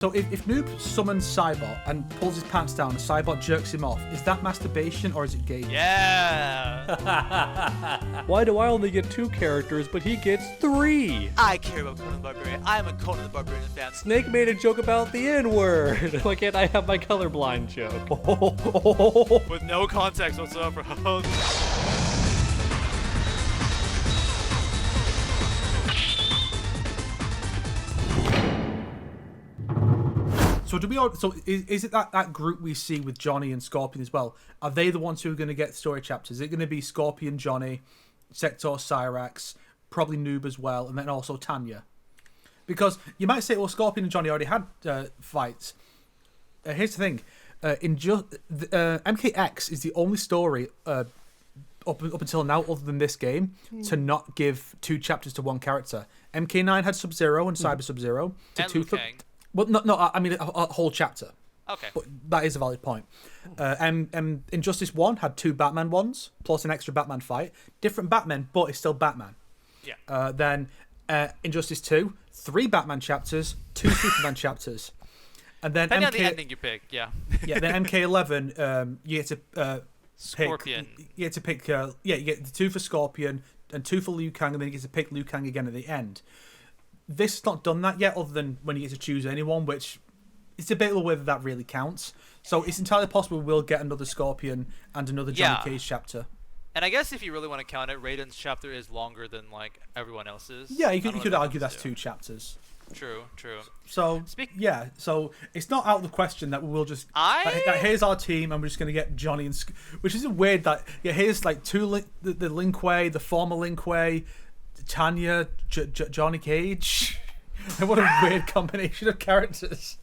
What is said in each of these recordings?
So if Noob summons Saibot and pulls his pants down and Saibot jerks him off, is that masturbation or is it gay? Yeah! Why do I only get 2 characters, but he gets 3? I care about Conan the Barbarian. I'm a Conan the Barbarian fan. Snake made a joke about the N-word. Why can't I have my colorblind joke? With no context whatsoever. So is it that group we see with Johnny and Scorpion as well? Are they the ones who are going to get story chapters? Is it going to be Scorpion, Johnny, Sector, Cyrax, probably Noob as well, and then also Tanya? Because you might say, well, Scorpion and Johnny already had fights. Here's the thing: MKX is the only story up until now, other than this game, to not give 2 chapters to one character. MK9 had Sub-Zero and Cyber Sub-Zero. And Liu Kang. Well, no, I mean a whole chapter. Okay. But that is a valid point. Injustice 1 had 2 Batman ones, plus an extra Batman fight. Different Batman, but it's still Batman. Yeah. Then Injustice 2, 3 Batman chapters, 2 Superman chapters. And then Depending on the ending you pick, yeah. Yeah, then MK11, you get to Scorpion. You get to pick, you get the 2 for Scorpion and 2 for Liu Kang, and then you get to pick Liu Kang again at the end. This has not done that yet, other than when you get to choose anyone, which it's debatable whether that really counts. So it's entirely possible we'll get another Scorpion and another Johnny Cage chapter. And I guess if you really want to count it, Raiden's chapter is longer than like everyone else's. Yeah, you could argue that's 2 chapters. True. So so it's not out of the question that we'll just here's our team and we're just going to get Johnny and which is weird that here's like the Lin Kuei, the former Lin Kuei, Tanya, Johnny Cage. What a weird combination of characters.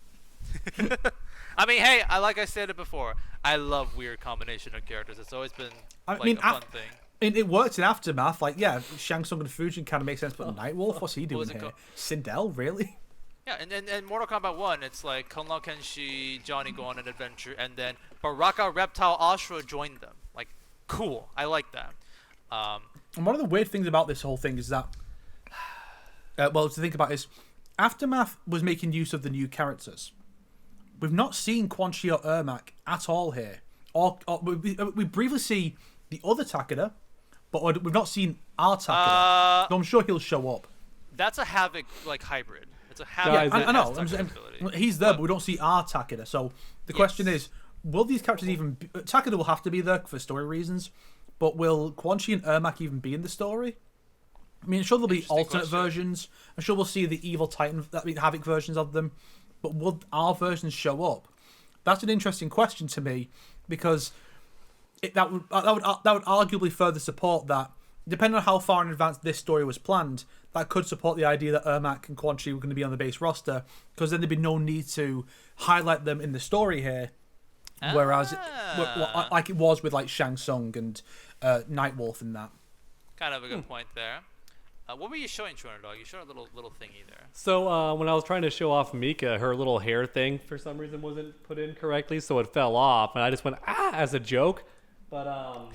I mean, hey, like I said it before, I love weird combination of characters. It's always been a fun thing. It worked in Aftermath. Like, yeah, Shang Tsung and Fujin kind of makes sense, but Nightwolf, what's he doing here? Sindel, really? Yeah, and Mortal Kombat 1, it's like Kung Lao Kenshi, Johnny go on an adventure, and then Baraka, Reptile, Ashura joined them. Like, cool. I like that. And one of the weird things about this whole thing is that, to think about is, Aftermath was making use of the new characters. We've not seen Quan Chi or Ermac at all here. Or we briefly see the other Takeda, but we've not seen our Takeda. I'm sure he'll show up. That's a Havoc like hybrid. It's a Havoc. I know. He's there, but we don't see our Takeda. So the question is, will these characters even... Takeda will have to be there for story reasons, but will Quan Chi and Ermac even be in the story? I mean, I'm sure there'll be alternate versions. I'm sure we'll see the evil Titan, Havoc versions of them, but will our versions show up? That's an interesting question to me, because that would arguably further support that, depending on how far in advance this story was planned, that could support the idea that Ermac and Quan Chi were going to be on the base roster, because then there'd be no need to highlight them in the story here, whereas like it was with like Shang Tsung and Nightwolf and that. Kind of a good point there. What were you showing, Troner Dog? You showed a little thingy there. So when I was trying to show off Mika, her little hair thing for some reason wasn't put in correctly, so it fell off, and I just went as a joke, but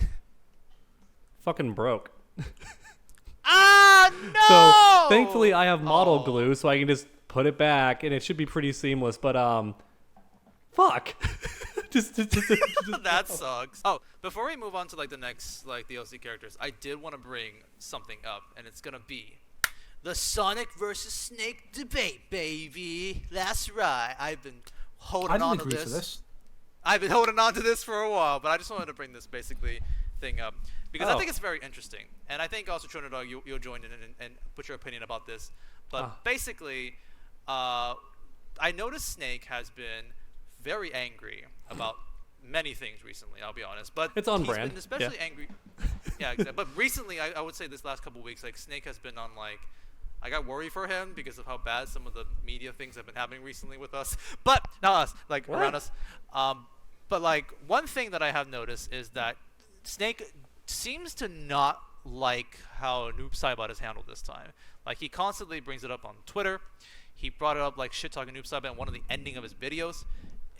fucking broke. No! So thankfully I have model glue, so I can just put it back, and it should be pretty seamless. But fuck. just That sucks. Oh, before we move on to like the next like DLC characters, I did want to bring something up, and it's gonna be the Sonic versus Snake debate, baby. That's right. I've been holding on to this. I've been holding on to this for a while, but I just wanted to bring this basically thing up because I think it's very interesting, and I think also Troner Dog, you'll join in and put your opinion about this. But basically, I noticed Snake has been very angry about many things recently, I'll be honest, but it's on he's brand. Been especially angry. Yeah, exactly. But recently, I would say this last couple of weeks, like Snake has been on like, I got worried for him because of how bad some of the media things have been happening recently with us, but not us, like around us. But like one thing that I have noticed is that Snake seems to not like how Noob Saibot is handled this time. Like he constantly brings it up on Twitter. He brought it up like shit talking Noob Saibot in one of the ending of his videos.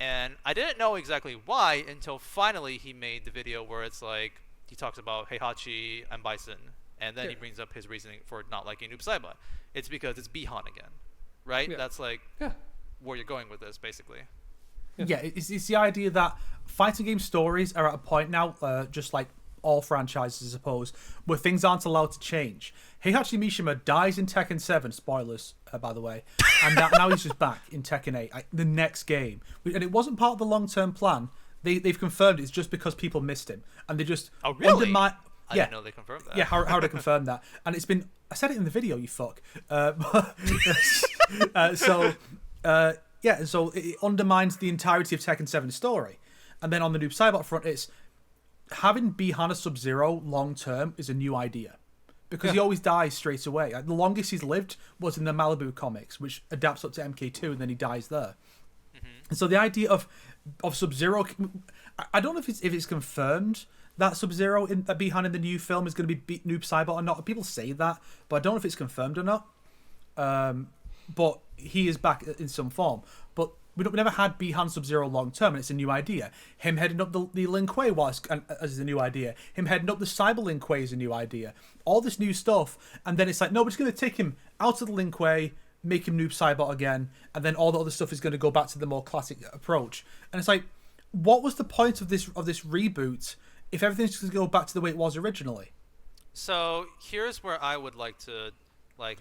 And I didn't know exactly why until finally he made the video where it's like he talks about Heihachi and Bison, and then he brings up his reasoning for not liking Noob Saibot. It's because it's Bihan again, right? Yeah. That's like where you're going with this, basically. Yeah, it's the idea that fighting game stories are at a point now, just like all franchises, I suppose, where things aren't allowed to change. Heihachi Mishima dies in Tekken 7, spoilers, by the way, and now he's just back in Tekken 8, the next game. And it wasn't part of the long-term plan. They've confirmed it's just because people missed him. And they just... Oh, really? I didn't know they confirmed that. Yeah, how they confirmed that. And it's been... I said it in the video, you fuck. So it undermines the entirety of Tekken 7's story. And then on the Noob Saibot front, it's having Bihan as Sub-Zero long-term is a new idea. Because he always dies straight away. The longest he's lived was in the Malibu comics, which adapts up to MK2, and then he dies there. Mm-hmm. And so the idea of Sub-Zero... I don't know if it's confirmed that Sub-Zero, that Bihan in the new film is going to be Noob Saibot or not. People say that, but I don't know if it's confirmed or not. But he is back in some form. But we never had Bihan Sub-Zero long term, and it's a new idea. Him heading up the Lin Kuei as a new idea. Him heading up the Cyber Lin Kuei is a new idea. All this new stuff, and then it's like, no, we're just going to take him out of the Lin Kuei, make him Noob Saibot again, and then all the other stuff is going to go back to the more classic approach. And it's like, what was the point of this reboot if everything's going to go back to the way it was originally? So here's where I would like to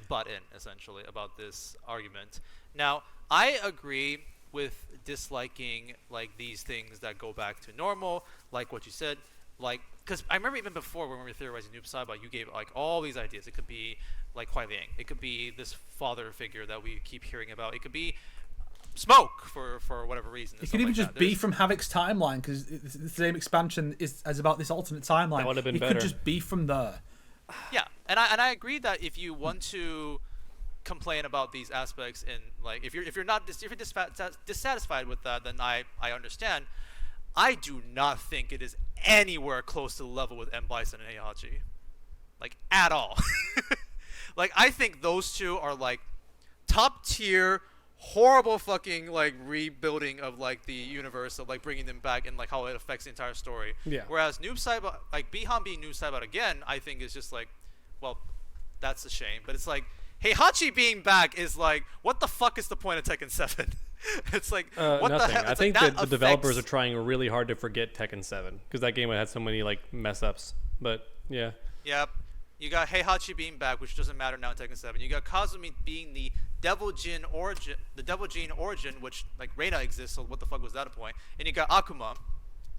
butt in, essentially, about this argument. Now, I agree with disliking these things that go back to normal, like what you said, because I remember even before when we were theorizing Noob Saibot, you gave all these ideas. It could be Huai Liang, it could be this father figure that we keep hearing about, it could be Smoke for whatever reason. It could even just be from Havoc's timeline, because the same expansion is about this alternate timeline. That would have been better. It could just be from there. Yeah, and I agree that if you want to complain about these aspects, and if you're dissatisfied with that, then I understand. I do not think it is anywhere close to the level with M. Bison and Heihachi, at all. I think those two are top tier, horrible fucking rebuilding of the universe of bringing them back and how it affects the entire story. Yeah. Whereas Noob Saibot, Bihan being Noob Saibot again, I think is just well, that's a shame. But it's Heihachi being back is what the fuck is the point of Tekken 7? It's what nothing. the hell? I think that the developers are trying really hard to forget Tekken 7 because that game had so many mess ups. But yeah. Yep. You got Heihachi being back, which doesn't matter now in Tekken 7. You got Kazumi being the Devil Jin origin, which Reina exists, so what the fuck was that a point? And you got Akuma.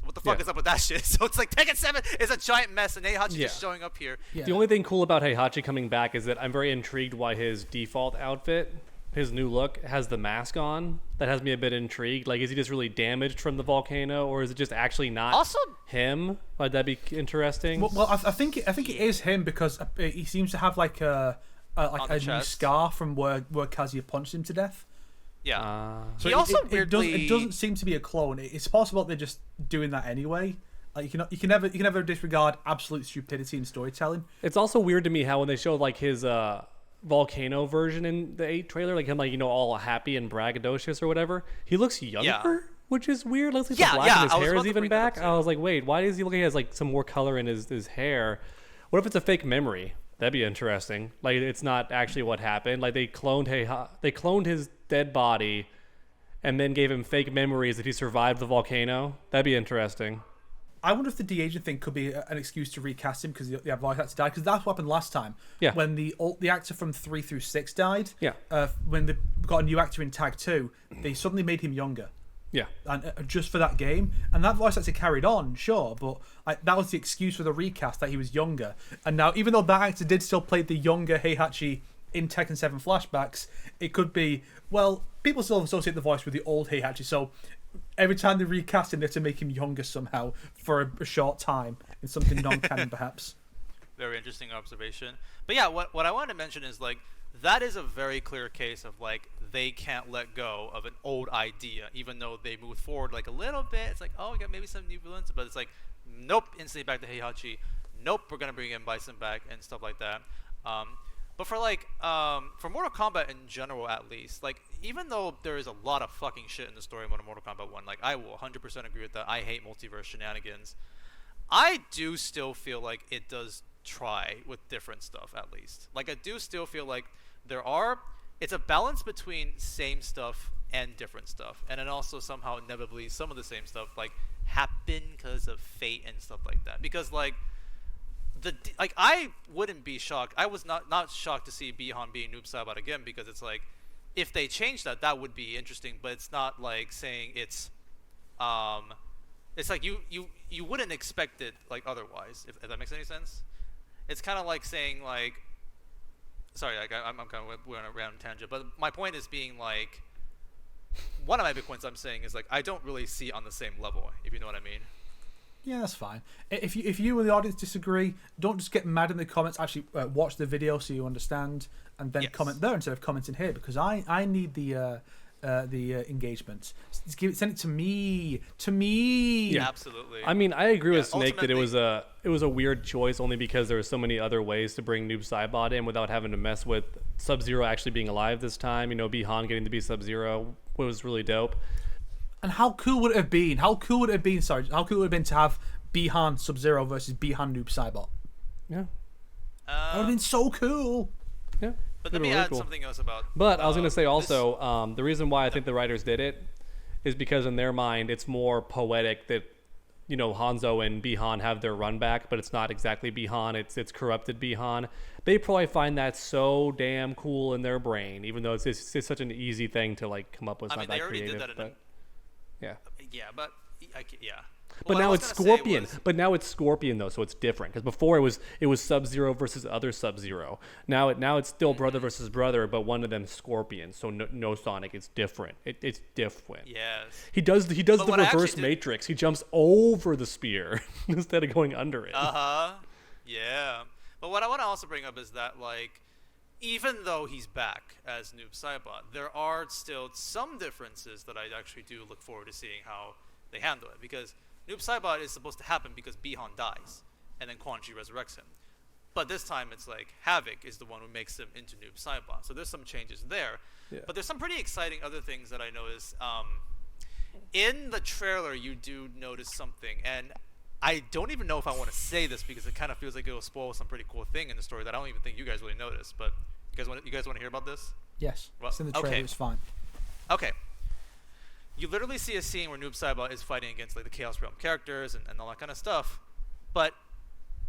What the fuck is up with that shit? So it's Tekken 7 is a giant mess, and Heihachi just showing up here. Yeah. The only thing cool about Heihachi coming back is that I'm very intrigued why his default outfit, his new look, has the mask on. That has me a bit intrigued. Is he just really damaged from the volcano, or is it just actually not him? That'd be interesting. Well, I think it is him because he seems to have a new scar from where Kazuya punched him to death. Yeah. So he also weirdly... it doesn't seem to be a clone. It's possible they're just doing that anyway. You can never disregard absolute stupidity in storytelling. It's also weird to me how when they showed his volcano version in the 8 trailer, him all happy and braggadocious or whatever, he looks younger, which is weird. Looks like the black in his hair is even back. I was like, wait, why does he look like he has some more color in his hair? What if it's a fake memory? That'd be interesting. It's not actually what happened. They cloned his dead body and then gave him fake memories that he survived the volcano. That'd be interesting. I wonder if the de-aging thing could be an excuse to recast him because the voice actor died. Because that's what happened last time. Yeah. When the actor from 3 through 6 died. Yeah. When they got a new actor in Tag 2, they suddenly made him younger. Yeah. And just for that game. And that voice actor carried on, sure, but that was the excuse for the recast, that he was younger. And now, even though that actor did still play the younger Heihachi in Tekken 7 flashbacks, it could be, well, people still associate the voice with the old Heihachi, so every time they recast him, they have to make him younger somehow for a short time in something non-canon, perhaps. Very interesting observation. But yeah, what I wanted to mention is that is a very clear case of they can't let go of an old idea, even though they moved forward a little bit. It's oh, we got maybe some new villains, but it's nope, instantly back to Heihachi. Nope, we're gonna bring in Bison back and stuff like that. But for for Mortal Kombat in general, at least, even though there is a lot of fucking shit in the story of Mortal Kombat 1, I will 100% agree with that. I hate multiverse shenanigans. I do still feel it does try with different stuff, at least. I do still feel it's a balance between same stuff and different stuff, and then also somehow inevitably some of the same stuff like happen because of fate and stuff like that. Because like I wouldn't be shocked. I was not shocked to see Bihan being Noob Saibot again, because it's like if they change that would be interesting, but it's not like saying it's like you wouldn't expect it like otherwise, if that makes any sense. It's kind of like saying like, sorry, like I'm kind of going around tangent, but my point is being like, one of my big points I'm saying is like I don't really see on the same level, if you know what I mean. Yeah, that's fine. If you and the audience disagree, don't just get mad in the comments. Actually, watch the video so you understand, and then comment there instead of commenting here, because I need the engagement. Send it to me. Yeah, absolutely. I mean, I agree with Snake that it was a weird choice, only because there were so many other ways to bring Noob Saibot in without having to mess with Sub-Zero actually being alive this time. You know, Bihan getting to be Sub-Zero was really dope. And how cool would it have been? How cool would it have been to have Bihan Sub-Zero versus Bihan Noob Saibot? Yeah. That would have been so cool. Yeah. But let me add something else about. But I was going to say also, the reason why I think the writers did it is because in their mind it's more poetic that, you know, Hanzo and Bihan have their run back, but it's not exactly Bihan. It's corrupted Bihan. They probably find that so damn cool in their brain, even though it's such an easy thing to like come up with. It's not that creative. Did that yeah. Yeah, but yeah. But now it's Scorpion. But now it's Scorpion though, so it's different. Because before it was Sub-Zero versus other Sub-Zero. Now it's still brother versus brother, but one of them Scorpion. So no Sonic. It's different. It's different. Yes. He does the reverse Matrix. He jumps over the spear instead of going under it. Yeah. But what I want to also bring up is that like, even though he's back as Noob Saibot, there are still some differences that I actually do look forward to seeing how they handle it. Because Noob Saibot is supposed to happen because Bihan dies, and then Quan Chi resurrects him. But this time it's like Havoc is the one who makes him into Noob Saibot. So there's some changes there. Yeah. But there's some pretty exciting other things that I noticed. In the trailer, you do notice something, and I don't even know if I want to say this because it kind of feels like it will spoil some pretty cool thing in the story that I don't even think you guys really noticed. But you guys want to hear about this? Yes. Well, it's in the trailer. Okay. It's fine. Okay. You literally see a scene where Noob Saibot is fighting against like the Chaos Realm characters and all that kind of stuff, but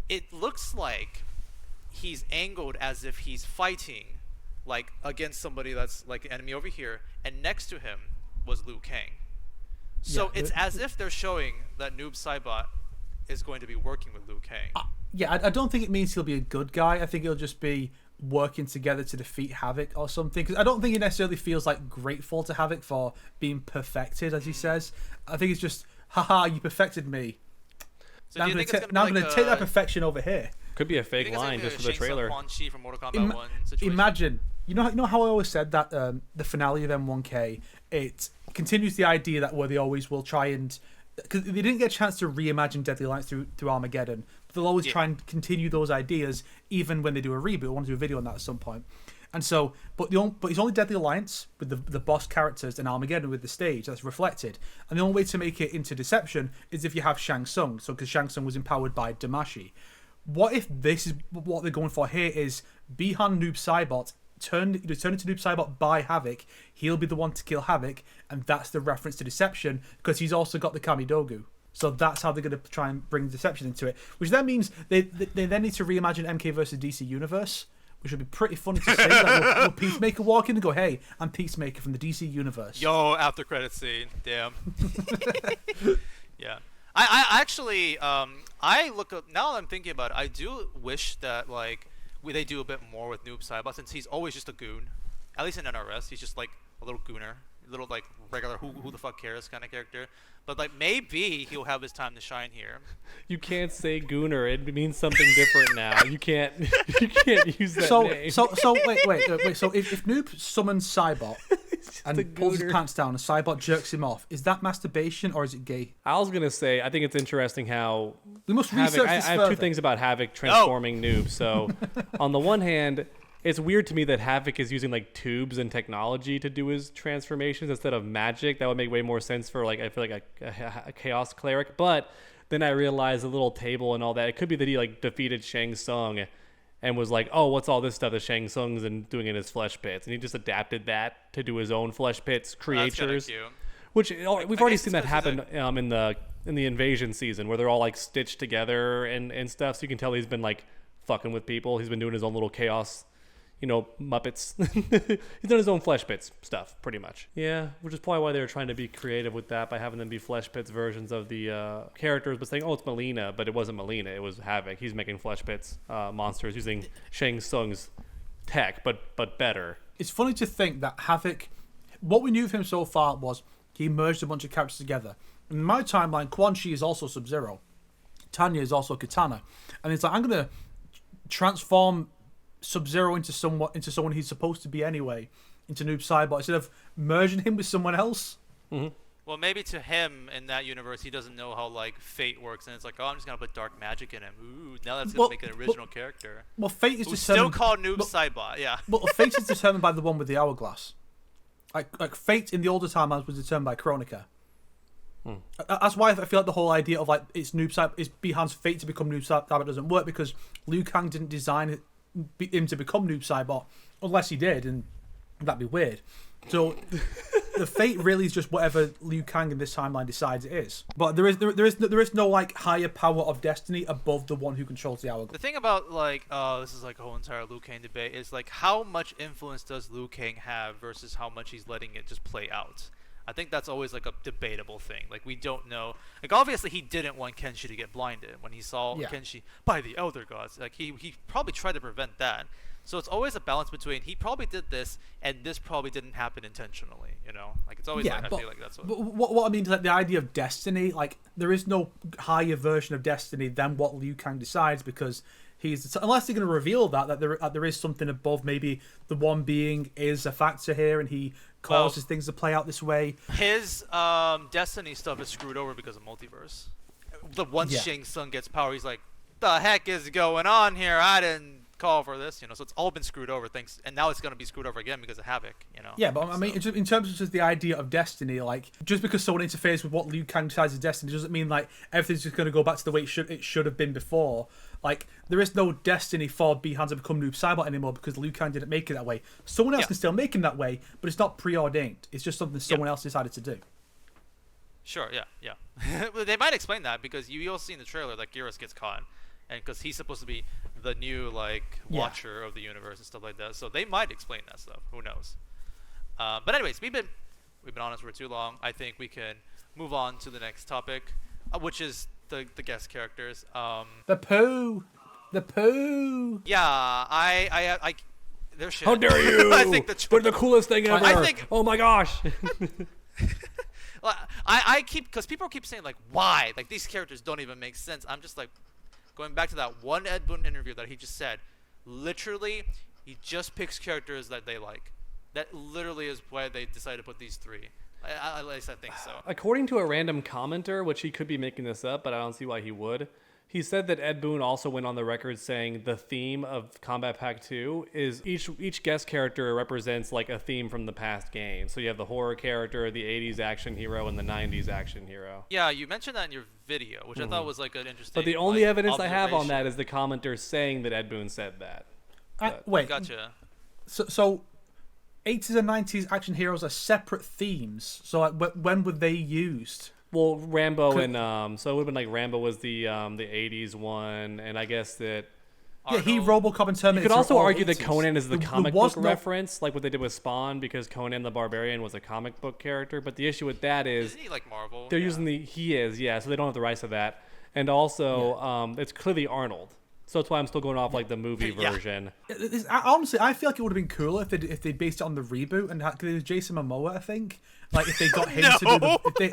it looks like he's angled as if he's fighting like against somebody that's like an enemy over here, and next to him was Liu Kang. So it's as if they're showing that Noob Saibot is going to be working with Liu Kang. I don't think it means he'll be a good guy. I think he'll just be working together to defeat Havoc or something. Because I don't think he necessarily feels like grateful to Havoc for being perfected, as he says. I think it's just, haha, you perfected me. So now I'm going to take that perfection over here. Could be a fake line just for the trailer. Quan Chi from Mortal Kombat 1 situation. Imagine, you know how I always said that the finale of M1K, it continues the idea that where they always will try and, because they didn't get a chance to reimagine Deadly Alliance through Armageddon, but they'll always try and continue those ideas even when they do a reboot. I want to do a video on that at some point. And so, but it's only Deadly Alliance with the boss characters and Armageddon with the stage that's reflected. And the only way to make it into Deception is if you have Shang Tsung. So because Shang Tsung was empowered by Damashi. What if this is what they're going for here is Bihan Noob Saibot turned into Noob Saibot by Havoc. He'll be the one to kill Havoc, and that's the reference to Deception because he's also got the Kamidogu. So that's how they're going to try and bring Deception into it, which then means they then need to reimagine MK versus DC Universe, which would be pretty funny to see. Like, will Peacemaker walk in and go, "Hey, I'm Peacemaker from the DC Universe." Yo, after credit scene, damn. Yeah, I actually I look up now that I'm thinking about it. I do wish that like they do a bit more with Noob Saibot, since he's always just a goon. At least in NRS, he's just like a little gooner, a little like regular who the fuck cares kind of character. But like maybe he'll have his time to shine here. You can't say gooner; it means something different now. You can't use that name. So wait. So if Noob summons Saibot and pulls his pants down and Saibot jerks him off, is that masturbation or is it gay? I was gonna say I think it's interesting how we must research this I have two things about Havoc transforming Noob. So on the one hand, it's weird to me that Havoc is using like tubes and technology to do his transformations instead of magic. That would make way more sense for like I feel like a Chaos Cleric. But then I realized the little table and all that. It could be that he like defeated Shang Tsung, and was like, oh, what's all this stuff that Shang Tsung's and doing in his flesh pits? And he just adapted that to do his own flesh pits creatures. Which we've already seen that happen in the invasion season, where they're all like stitched together and stuff. So you can tell he's been like fucking with people. He's been doing his own little chaos, Muppets. He's done his own flesh pits stuff, pretty much. Yeah, which is probably why they were trying to be creative with that by having them be flesh pits versions of the characters, but saying, oh, it's Melina, but it wasn't Melina, it was Havoc. He's making flesh pits monsters using Shang Tsung's tech, but better. It's funny to think that Havoc, what we knew of him so far was he merged a bunch of characters together. In my timeline, Quan Chi is also Sub-Zero. Tanya is also Katana. And it's like, I'm going to transform Sub-Zero into someone he's supposed to be anyway, into Noob Saibot, instead of merging him with someone else. Mm-hmm. Well, maybe to him in that universe, he doesn't know how like fate works, and it's like, oh, I'm just gonna put dark magic in him. Ooh, now that's gonna make an original character. Well, fate is still called Noob Saibot, yeah. Well, fate is determined by the one with the hourglass. Like fate in the older timelines was determined by Chronica. That's why I feel like the whole idea of like it's Noob Saibot, it's Bihan's fate to become Noob Saibot doesn't work, because Liu Kang didn't design him to become Noob Saibot, unless he did, and that'd be weird. So the fate really is just whatever Liu Kang in this timeline decides it is. But there is no like higher power of destiny above the one who controls the hourglass. The thing about like this is like a whole entire Liu Kang debate is like how much influence does Liu Kang have versus how much he's letting it just play out. I think that's always like a debatable thing. Like we don't know. Like obviously he didn't want Kenshi to get blinded when he saw Kenshi by the Elder Gods. Like he probably tried to prevent that. So it's always a balance between he probably did this and this probably didn't happen intentionally, Like it's always I feel like that's what. But what I mean is like the idea of destiny, like there is no higher version of destiny than what Liu Kang decides, because unless they're going to reveal that there is something above, maybe the one being is a factor here and he causes things to play out this way. His destiny stuff is screwed over because of multiverse. Once Shang Tsung gets power, he's like, the heck is going on here? I didn't call for this, so it's all been screwed over, and now it's going to be screwed over again because of Havoc, Yeah, but I mean, in terms of just the idea of destiny, like, just because someone interferes with what Liu Kang decides is destiny doesn't mean, like, everything's just going to go back to the way it should have been before. Like, there is no destiny for Bihan to become Noob Saibot anymore because Liu Kang didn't make it that way. Someone else can still make him that way, but it's not preordained. It's just something someone else decided to do. Sure, yeah. They might explain that because you'll see in the trailer that Geras gets caught. And because he's supposed to be the new watcher of the universe and stuff like that, so they might explain that stuff. Who knows? But anyways, we've been on this for too long. I think we can move on to the next topic, which is the guest characters. The poo. Yeah, I they're shit. How dare you? I think they're the coolest thing ever. Oh my gosh. Well, because people keep saying like, why? Like these characters don't even make sense. I'm just like. Going back to that one Ed Boon interview that he just said, literally, he just picks characters that they like. That literally is why they decided to put these three. At least I think so. According to a random commenter, which he could be making this up, but I don't see why he would, he said that Ed Boon also went on the record saying the theme of Combat Pack 2 is each guest character represents like a theme from the past game. So you have the horror character, the 80s action hero, and the 90s action hero. Yeah, you mentioned that in your video, which I thought was like an interesting. But the only evidence I have on that is the commenter saying that Ed Boon said that. Wait, gotcha. So 80s and 90s action heroes are separate themes. So like, when were they used? Well, Rambo and so it would have been like Rambo was the 80s one, and I guess that he RoboCop and Terminator. You could also argue that Conan is the comic book reference, like what they did with Spawn, because Conan the Barbarian was a comic book character. But the issue with that is isn't he like Marvel? They're using so they don't have the rights to that, and also it's clearly Arnold. So that's why I'm still going off like the movie version. Honestly, I feel like it would have been cooler if they based it on the reboot and it was Jason Momoa. I think like if they got him to do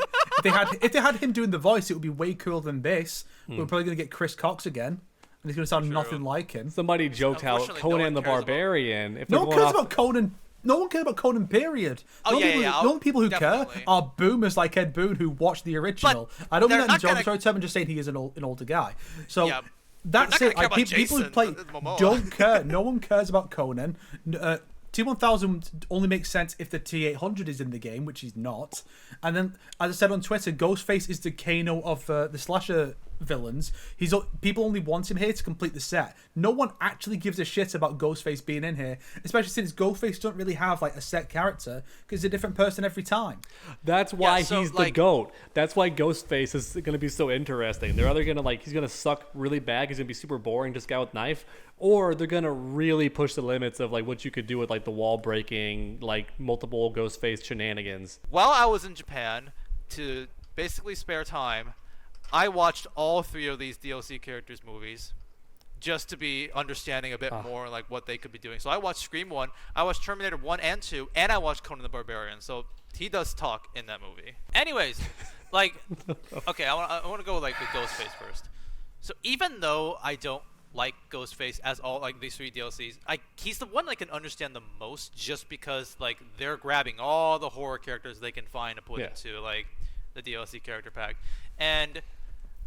if they had him doing the voice, it would be way cooler than this. We're probably gonna get Chris Cox again, and he's gonna sound nothing like him. Somebody joked how Conan the Barbarian. No one cares about Conan. No one cares about Conan, period. The only people who care are boomers like Ed Boon who watch the original. I don't mean that in a derogatory term. I'm just saying he is an older guy. So. Yeah. That's it. Like, people who play don't care. No one cares about Conan. T1000 only makes sense if the T800 is in the game, which he's not. And then, as I said on Twitter, Ghostface is the Kano of the slasher villains. People only want him here to complete the set. No one actually gives a shit about Ghostface being in here, especially since Ghostface don't really have like a set character because he's a different person every time. That's why he's the GOAT. That's why Ghostface is going to be so interesting. They're either going to he's going to suck really bad, he's going to be super boring, just guy with knife, or they're going to really push the limits of like what you could do with like the wall breaking, like multiple Ghostface shenanigans. While I was in Japan, to basically spare time, I watched all 3 of these DLC characters' movies just to be understanding a bit more like what they could be doing. So I watched Scream 1, I watched Terminator 1 and 2, and I watched Conan the Barbarian. So he does talk in that movie. Anyways, like, okay, I want to go like with Ghostface first. So even though I don't like Ghostface as all like these 3 DLCs, he's the one I can understand the most, just because like they're grabbing all the horror characters they can find to put into like the DLC character pack. And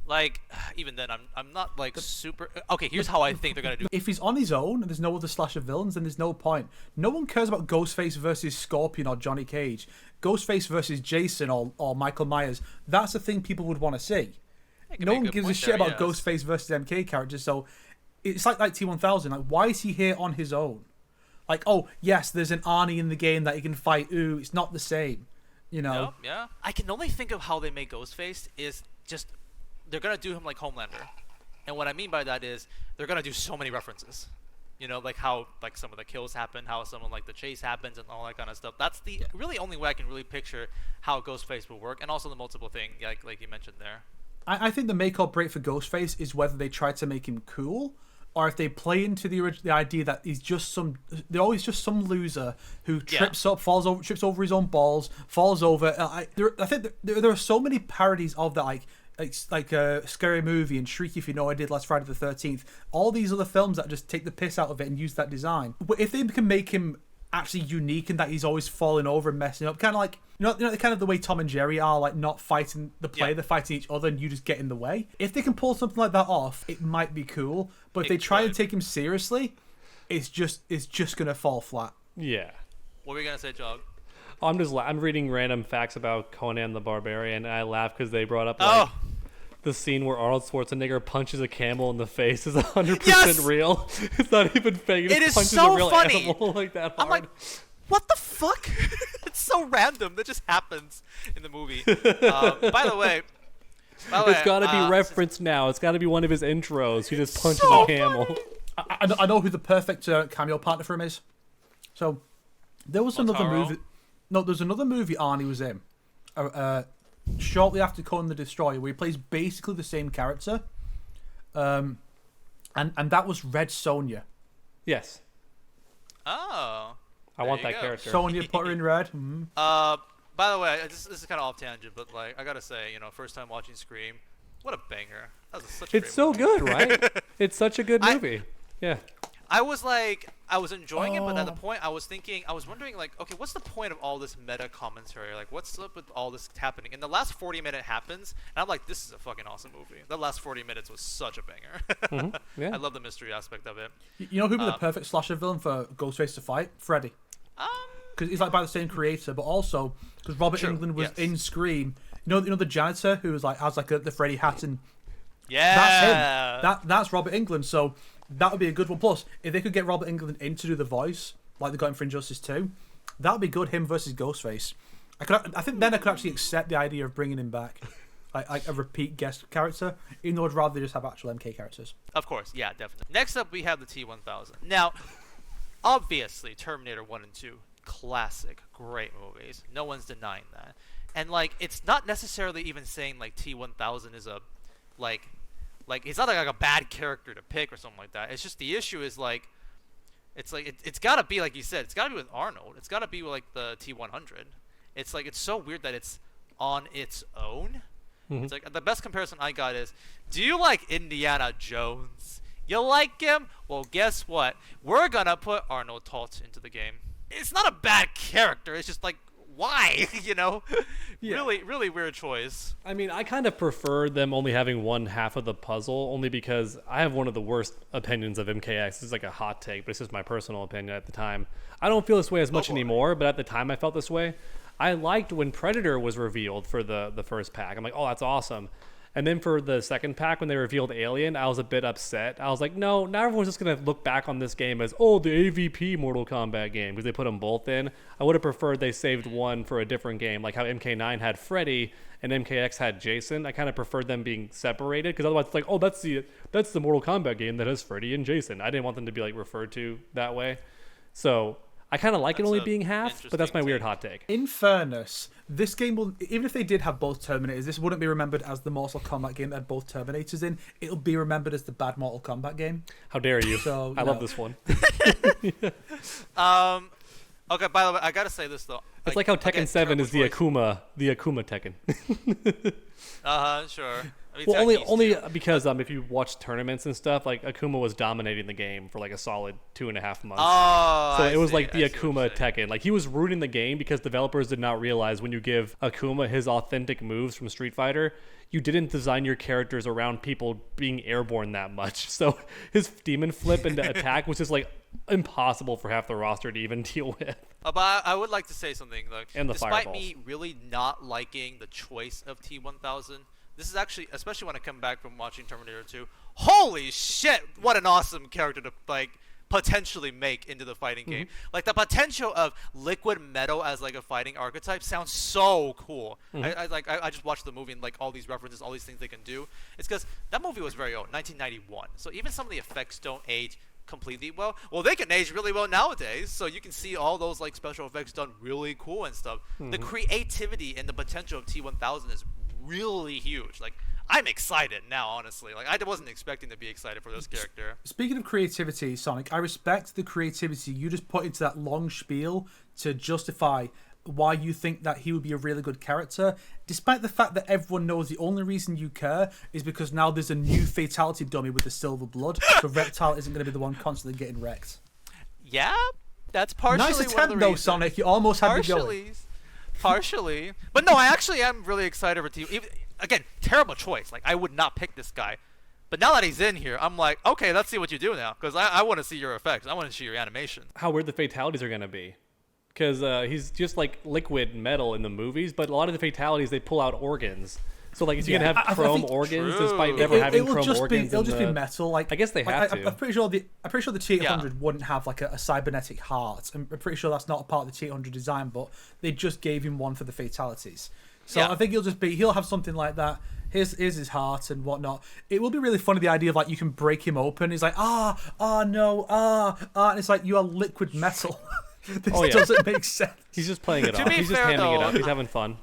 like, even then, I'm not like super. Okay, here's how I think they're gonna do. If he's on his own and there's no other slasher villains, then there's no point. No one cares about Ghostface versus Scorpion or Johnny Cage. Ghostface versus Jason or Michael Myers. That's the thing people would want to see. No one gives a shit about Ghostface versus MK characters. So it's like T1000. Like, why is he here on his own? Like, oh yes, there's an Arnie in the game that he can fight. Ooh, it's not the same. You know? Yeah. I can only think of how they make Ghostface is just they're gonna do him like Homelander, and what I mean by that is they're gonna do so many references. You know, like how like some of the kills happen, how someone like the chase happens, and all that kind of stuff. That's the really only way I can really picture how Ghostface will work, and also the multiple thing, like you mentioned there. I think the make or break for Ghostface is whether they try to make him cool, or if they play into the idea that they're always just some loser who trips over his own balls, falls over. I think there are so many parodies of that, like a Scary Movie and Shriek If You Know I Did Last Friday the 13th. All these other films that just take the piss out of it and use that design. But if they can make him actually unique in that he's always falling over and messing up, kind of like you know kind of the way Tom and Jerry are, like not fighting the player, they're fighting each other and you just get in the way. If they can pull something like that off, it might be cool. But if they try and take him seriously, it's just gonna fall flat. Yeah. What were you gonna say, Jog? I'm reading random facts about Conan the Barbarian, and I laugh because they brought up the scene where Arnold Schwarzenegger punches a camel in the face is 100% real. It's not even fake. It is punches so a real funny. Animal like that hard. I'm like, what the fuck? It's so random. That just happens in the movie. By the way, it's got to be referenced now. It's got to be one of his intros. He just punches a camel. I know who the perfect cameo partner for him is. So there was another movie. No, there's another movie Arnie was in. Shortly after Conan the Destroyer, where he plays basically the same character, and that was Red Sonja. Yes. Oh. I want that character. Sonja put her in red. Mm-hmm. By the way, this is kind of off tangent, but like I gotta say, first time watching Scream, what a banger! That was such a It's so good, right? It's such a good movie. Yeah. I was enjoying it, but at the point I was wondering like, okay, what's the point of all this meta commentary? Like, what's up with all this happening? And the last 40 minutes happens, and I'm like, this is a fucking awesome movie. The last 40 minutes was such a banger. Mm-hmm. Yeah. I love the mystery aspect of it. You know who'd be the perfect slasher villain for Ghostface to fight? Freddy. Because he's like by the same creator, but also because Robert Englund was in Scream. You know the janitor who was like has like the Freddy hat and that's him. That's Robert Englund. So that would be a good one. Plus, if they could get Robert Englund in to do the voice, like they got him for Injustice 2, that would be good. Him versus Ghostface. I think then I could actually accept the idea of bringing him back, like a repeat guest character, even though I'd rather just have actual MK characters. Of course, yeah, definitely. Next up, we have the T1000. Now, obviously, Terminator 1 and 2, classic, great movies. No one's denying that. And like, it's not necessarily even saying like T1000 is a like it's not like a bad character to pick or something like that. It's just the issue is like it's got to be like you said. It's got to be with Arnold. It's got to be with like the T100. It's like it's so weird that it's on its own. Mm-hmm. It's like the best comparison I got is, do you like Indiana Jones? You like him? Well, guess what? We're gonna put Arnold Talt into the game. It's not a bad character. It's just like, why? Yeah. Really weird choice. I mean, I kind of prefer them only having one half of the puzzle, only because I have one of the worst opinions of MKX. This is like a hot take, but it's just my personal opinion at the time. I don't feel this way as much anymore, but at the time I felt this way. I liked when Predator was revealed for the first pack. I'm like, oh, that's awesome. And then for the second pack, when they revealed Alien, I was a bit upset. I was like, no, not everyone's just going to look back on this game as, oh, the AVP Mortal Kombat game, because they put them both in. I would have preferred they saved one for a different game, like how MK9 had Freddy and MKX had Jason. I kind of preferred them being separated, because otherwise it's like, oh, that's the Mortal Kombat game that has Freddy and Jason. I didn't want them to be like referred to that way. So I kind of like it only being half, but that's my weird hot take. In fairness, this game will, even if they did have both Terminators, this wouldn't be remembered as the Mortal Kombat game that had both Terminators in. It'll be remembered as the bad Mortal Kombat game. How dare you? So, I love this one. Okay, by the way, I gotta say this though. It's like how Tekken 7 is the Akuma Tekken. Sure. I mean, Well, only because if you watch tournaments and stuff, like Akuma was dominating the game for like a solid 2.5 months. Oh, so it was like the Akuma Tekken. Like he was rooting the game because developers did not realize when you give Akuma his authentic moves from Street Fighter, you didn't design your characters around people being airborne that much. So his demon flip into attack was just like impossible for half the roster to even deal with. But I would like to say something though. And the despite fireballs. me really not liking the choice of T1000. This is actually, especially when I come back from watching Terminator 2, holy shit, what an awesome character to, like, potentially make into the fighting game. Like, the potential of liquid metal as, like, a fighting archetype sounds so cool. I just watched the movie and, like, all these references, all these things they can do. It's because that movie was very old, 1991. So even some of the effects don't age completely well. Well, they can age really well nowadays, so you can see all those, like, special effects done really cool and stuff. The creativity and the potential of T1000 is really huge. Like, I'm excited now, honestly. Like, I wasn't expecting to be excited for this character. Speaking of creativity, Sonic, I respect the creativity you just put into that long spiel to justify why you think that he would be a really good character, despite the fact that everyone knows the only reason you care is because now there's a new fatality dummy with the silver blood, so Reptile isn't going to be the one constantly getting wrecked. Yeah, that's partially nice one of attempt, the though, reasons. Sonic. You almost had me going. Partially. But no, I actually am really excited for Team. Again, terrible choice. Like, I would not pick this guy. But now that he's in here, I'm like, okay, let's see what you do now. Because I want to see your effects. I want to see your animation. How weird the fatalities are going to be. Because he's just like liquid metal in the movies, but a lot of the fatalities, they pull out organs. So, like, if you can have chrome organs, despite never having chrome organs. It'll just be metal. Like, I guess they have to. I'm pretty sure the T800 wouldn't have like a cybernetic heart. I'm pretty sure that's not a part of the T800 design, but they just gave him one for the fatalities. So I think he'll have something like that. Here's his heart and whatnot. It will be really funny, the idea of like you can break him open. He's like, and it's like, you are liquid metal. This doesn't make sense. He's just playing it off. He's just hamming it up. He's having fun.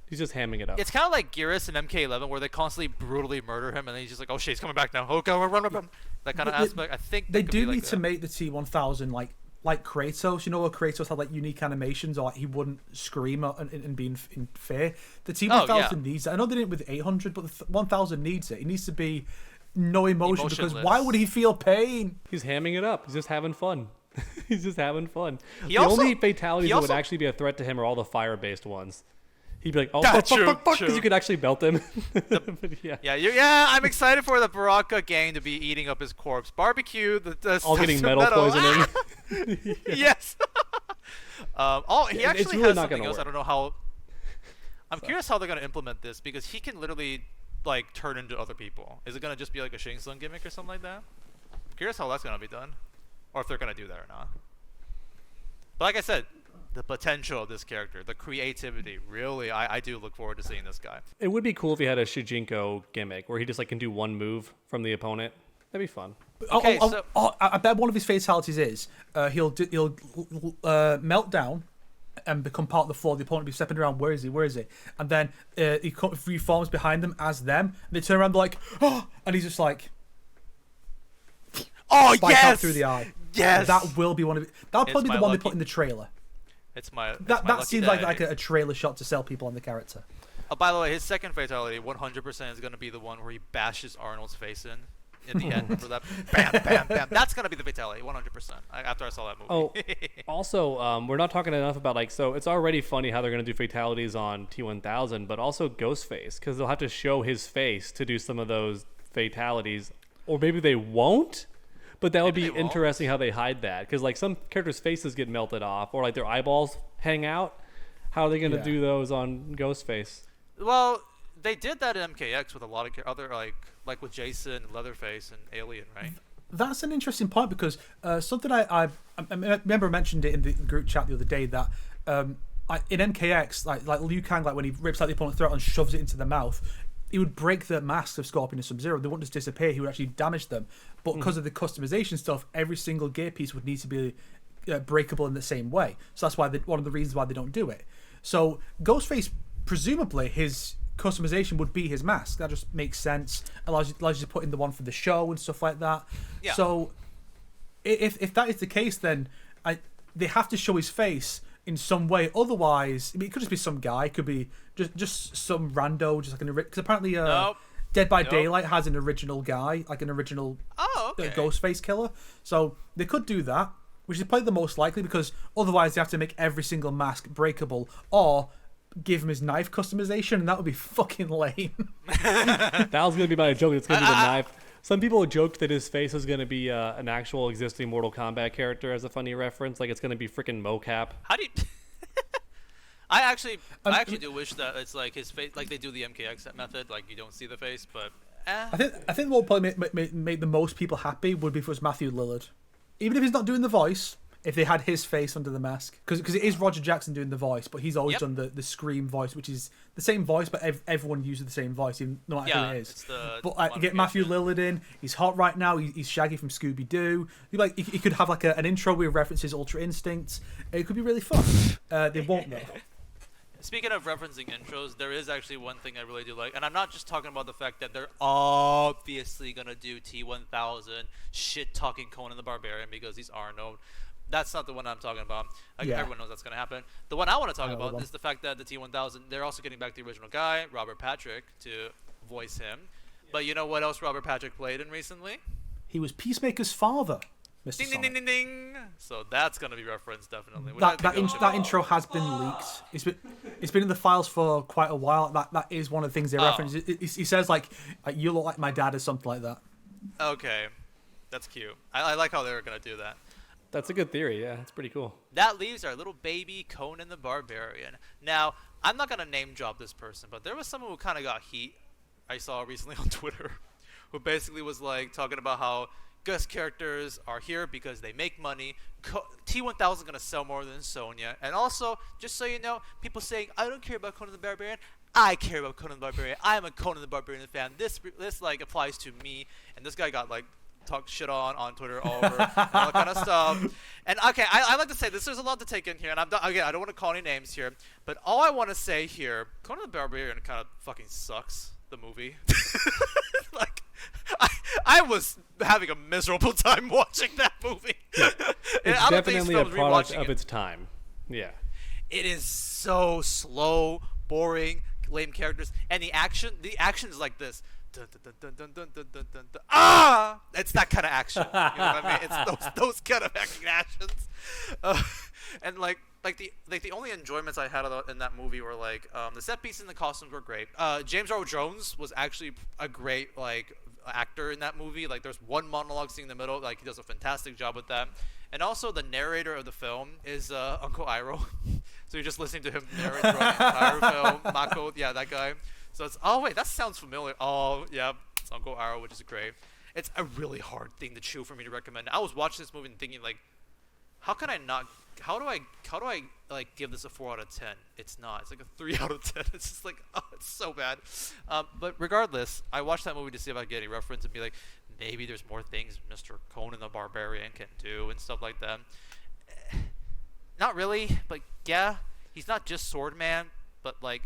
He's just hamming it up. It's kind of like Geras in MK11, where they constantly brutally murder him, and then he's just like, "Oh shit, he's coming back now. Oh god, run!" That kind of aspect. I think they do need to make the T1000 like Kratos. You know, where Kratos had like unique animations, or like he wouldn't scream and be in fear. The T1000 needs it. I know they didn't with 800, but the 1000 needs it. It needs to be no emotion, because why would he feel pain? He's hamming it up. He's just having fun. He's just having fun. Only fatalities that would actually be a threat to him are all the fire-based ones. He'd be like, "Oh, fuck," because you could actually melt him. I'm excited for the Baraka gang to be eating up his corpse. Barbecue, all getting metal poisoning. Yes. He actually really has not something else. work. I don't know how. I'm curious how they're going to implement this, because he can literally like turn into other people. Is it going to just be like a Shang Tsung gimmick or something like that? I'm curious how that's going to be done, or if they're going to do that or not. But like I said, the potential of this character, the creativity, really, I do look forward to seeing this guy. It would be cool if he had a Shujinko gimmick where he just like can do one move from the opponent. That'd be fun. Okay, I bet one of his fatalities is he'll melt down and become part of the floor. The opponent will be stepping around. Where is he? And then he reforms behind them as them. And they turn around, they're like, oh, and he's just like, oh yes, out through the eye. Yes, that will be one of it. That'll probably be the one they put in the trailer. That seems like a trailer shot to sell people on the character. Oh, by the way, his second fatality, 100%, is going to be the one where he bashes Arnold's face in the end for that. Bam, bam, bam. That's going to be the fatality, 100%. After I saw that movie. Oh, also, we're not talking enough about so it's already funny how they're going to do fatalities on T1000, but also Ghostface, because they'll have to show his face to do some of those fatalities, or maybe they won't. But that would be interesting how they hide that, because like some characters' faces get melted off, or like their eyeballs hang out. How are they going to do those on Ghostface? Well, they did that in MKX with a lot of other like with Jason, Leatherface, and Alien, right? That's an interesting point because something I remember I mentioned it in the group chat the other day that in MKX, like Liu Kang, like when he rips out the opponent's throat and shoves it into the mouth, he would break the masks of Scorpion and Sub-Zero. They wouldn't just disappear. He would actually damage them. But because of the customization stuff, every single gear piece would need to be breakable in the same way. So that's why one of the reasons why they don't do it. So Ghostface, presumably, his customization would be his mask. That just makes sense. Allows you to put in the one for the show and stuff like that. Yeah. So if that is the case, then they have to show his face in some way. Otherwise, I mean, it could just be some guy. It could be just some rando, just like because apparently Dead by Daylight has an original guy, like an original Ghostface killer. So they could do that, which is probably the most likely, because otherwise they have to make every single mask breakable or give him his knife customization, and that would be fucking lame. That was going to be my joke. It's going to be the knife. Some people joked that his face is going to be an actual existing Mortal Kombat character as a funny reference. Like, it's going to be freaking mocap. How do you... I actually do wish that it's like his face, like they do the MKX method, like you don't see the face, but... I think what would probably make the most people happy would be if it was Matthew Lillard. Even if he's not doing the voice, if they had his face under the mask. Because it is Roger Jackson doing the voice, but he's always done the Scream voice, which is the same voice, but everyone uses the same voice, no matter who it is. But get Matthew Lillard in. He's hot right now. He's Shaggy from Scooby-Doo. He could have like an intro where he references Ultra Instinct. It could be really fun. They won't, though. Speaking of referencing intros, there is actually one thing I really do like, and I'm not just talking about the fact that they're obviously going to do T-1000 shit-talking Conan the Barbarian because he's Arnold. That's not the one I'm talking about. Everyone knows that's going to happen. The one I want to talk about is the fact that the T-1000, they're also getting back the original guy, Robert Patrick, to voice him. But you know what else Robert Patrick played in recently? He was Peacemaker's father. Mr. Ding, ding, ding, ding, ding. So that's going to be referenced, definitely. That intro has been leaked. It's been in the files for quite a while. That is one of the things they reference. He says, like, you look like my dad or something like that. Okay. That's cute. I like how they were going to do that. That's a good theory, yeah. It's pretty cool. That leaves our little baby Conan the Barbarian. Now, I'm not going to name drop this person, but there was someone who kind of got heat I saw recently on Twitter who basically was, like, talking about how guest characters are here because they make money. T-1000 is going to sell more than Sonya. And also, just so you know, people saying, I don't care about Conan the Barbarian. I care about Conan the Barbarian. I am a Conan the Barbarian fan. This like, applies to me. And this guy got, like, talked shit on Twitter all over, and all that kind of stuff. And, okay, I like to say this. There's a lot to take in here. And again, I don't want to call any names here. But all I want to say here, Conan the Barbarian kind of fucking sucks, the movie. Like, I was having a miserable time watching that movie. Yeah. It's definitely a product of its time. Yeah. It is so slow, boring, lame characters, and the action is like this. Dun, dun, dun, dun, dun, dun, dun, dun, dun. Ah! It's that kind of action. You know what I mean? It's those kind of actions. And the only enjoyments I had in that movie were like the set pieces and the costumes were great. James Earl Jones was actually a great like actor in that movie. Like there's one monologue scene in the middle, like he does a fantastic job with that. And also the narrator of the film is Uncle Iroh. So you're just listening to him narrate throughout the entire film. Mako, yeah, that guy. So it's wait, that sounds familiar. Oh yeah, it's Uncle Iroh, which is great. It's a really hard thing to chew for me to recommend. I was watching this movie and thinking like, how do I like give this a 4 out of 10? It's not. It's like a 3 out of 10. It's just like, oh, it's so bad. But regardless, I watched that movie to see if I could get any reference and be like, maybe there's more things Mr. Conan the Barbarian can do and stuff like that. Not really, but yeah, he's not just Sword Man, but like,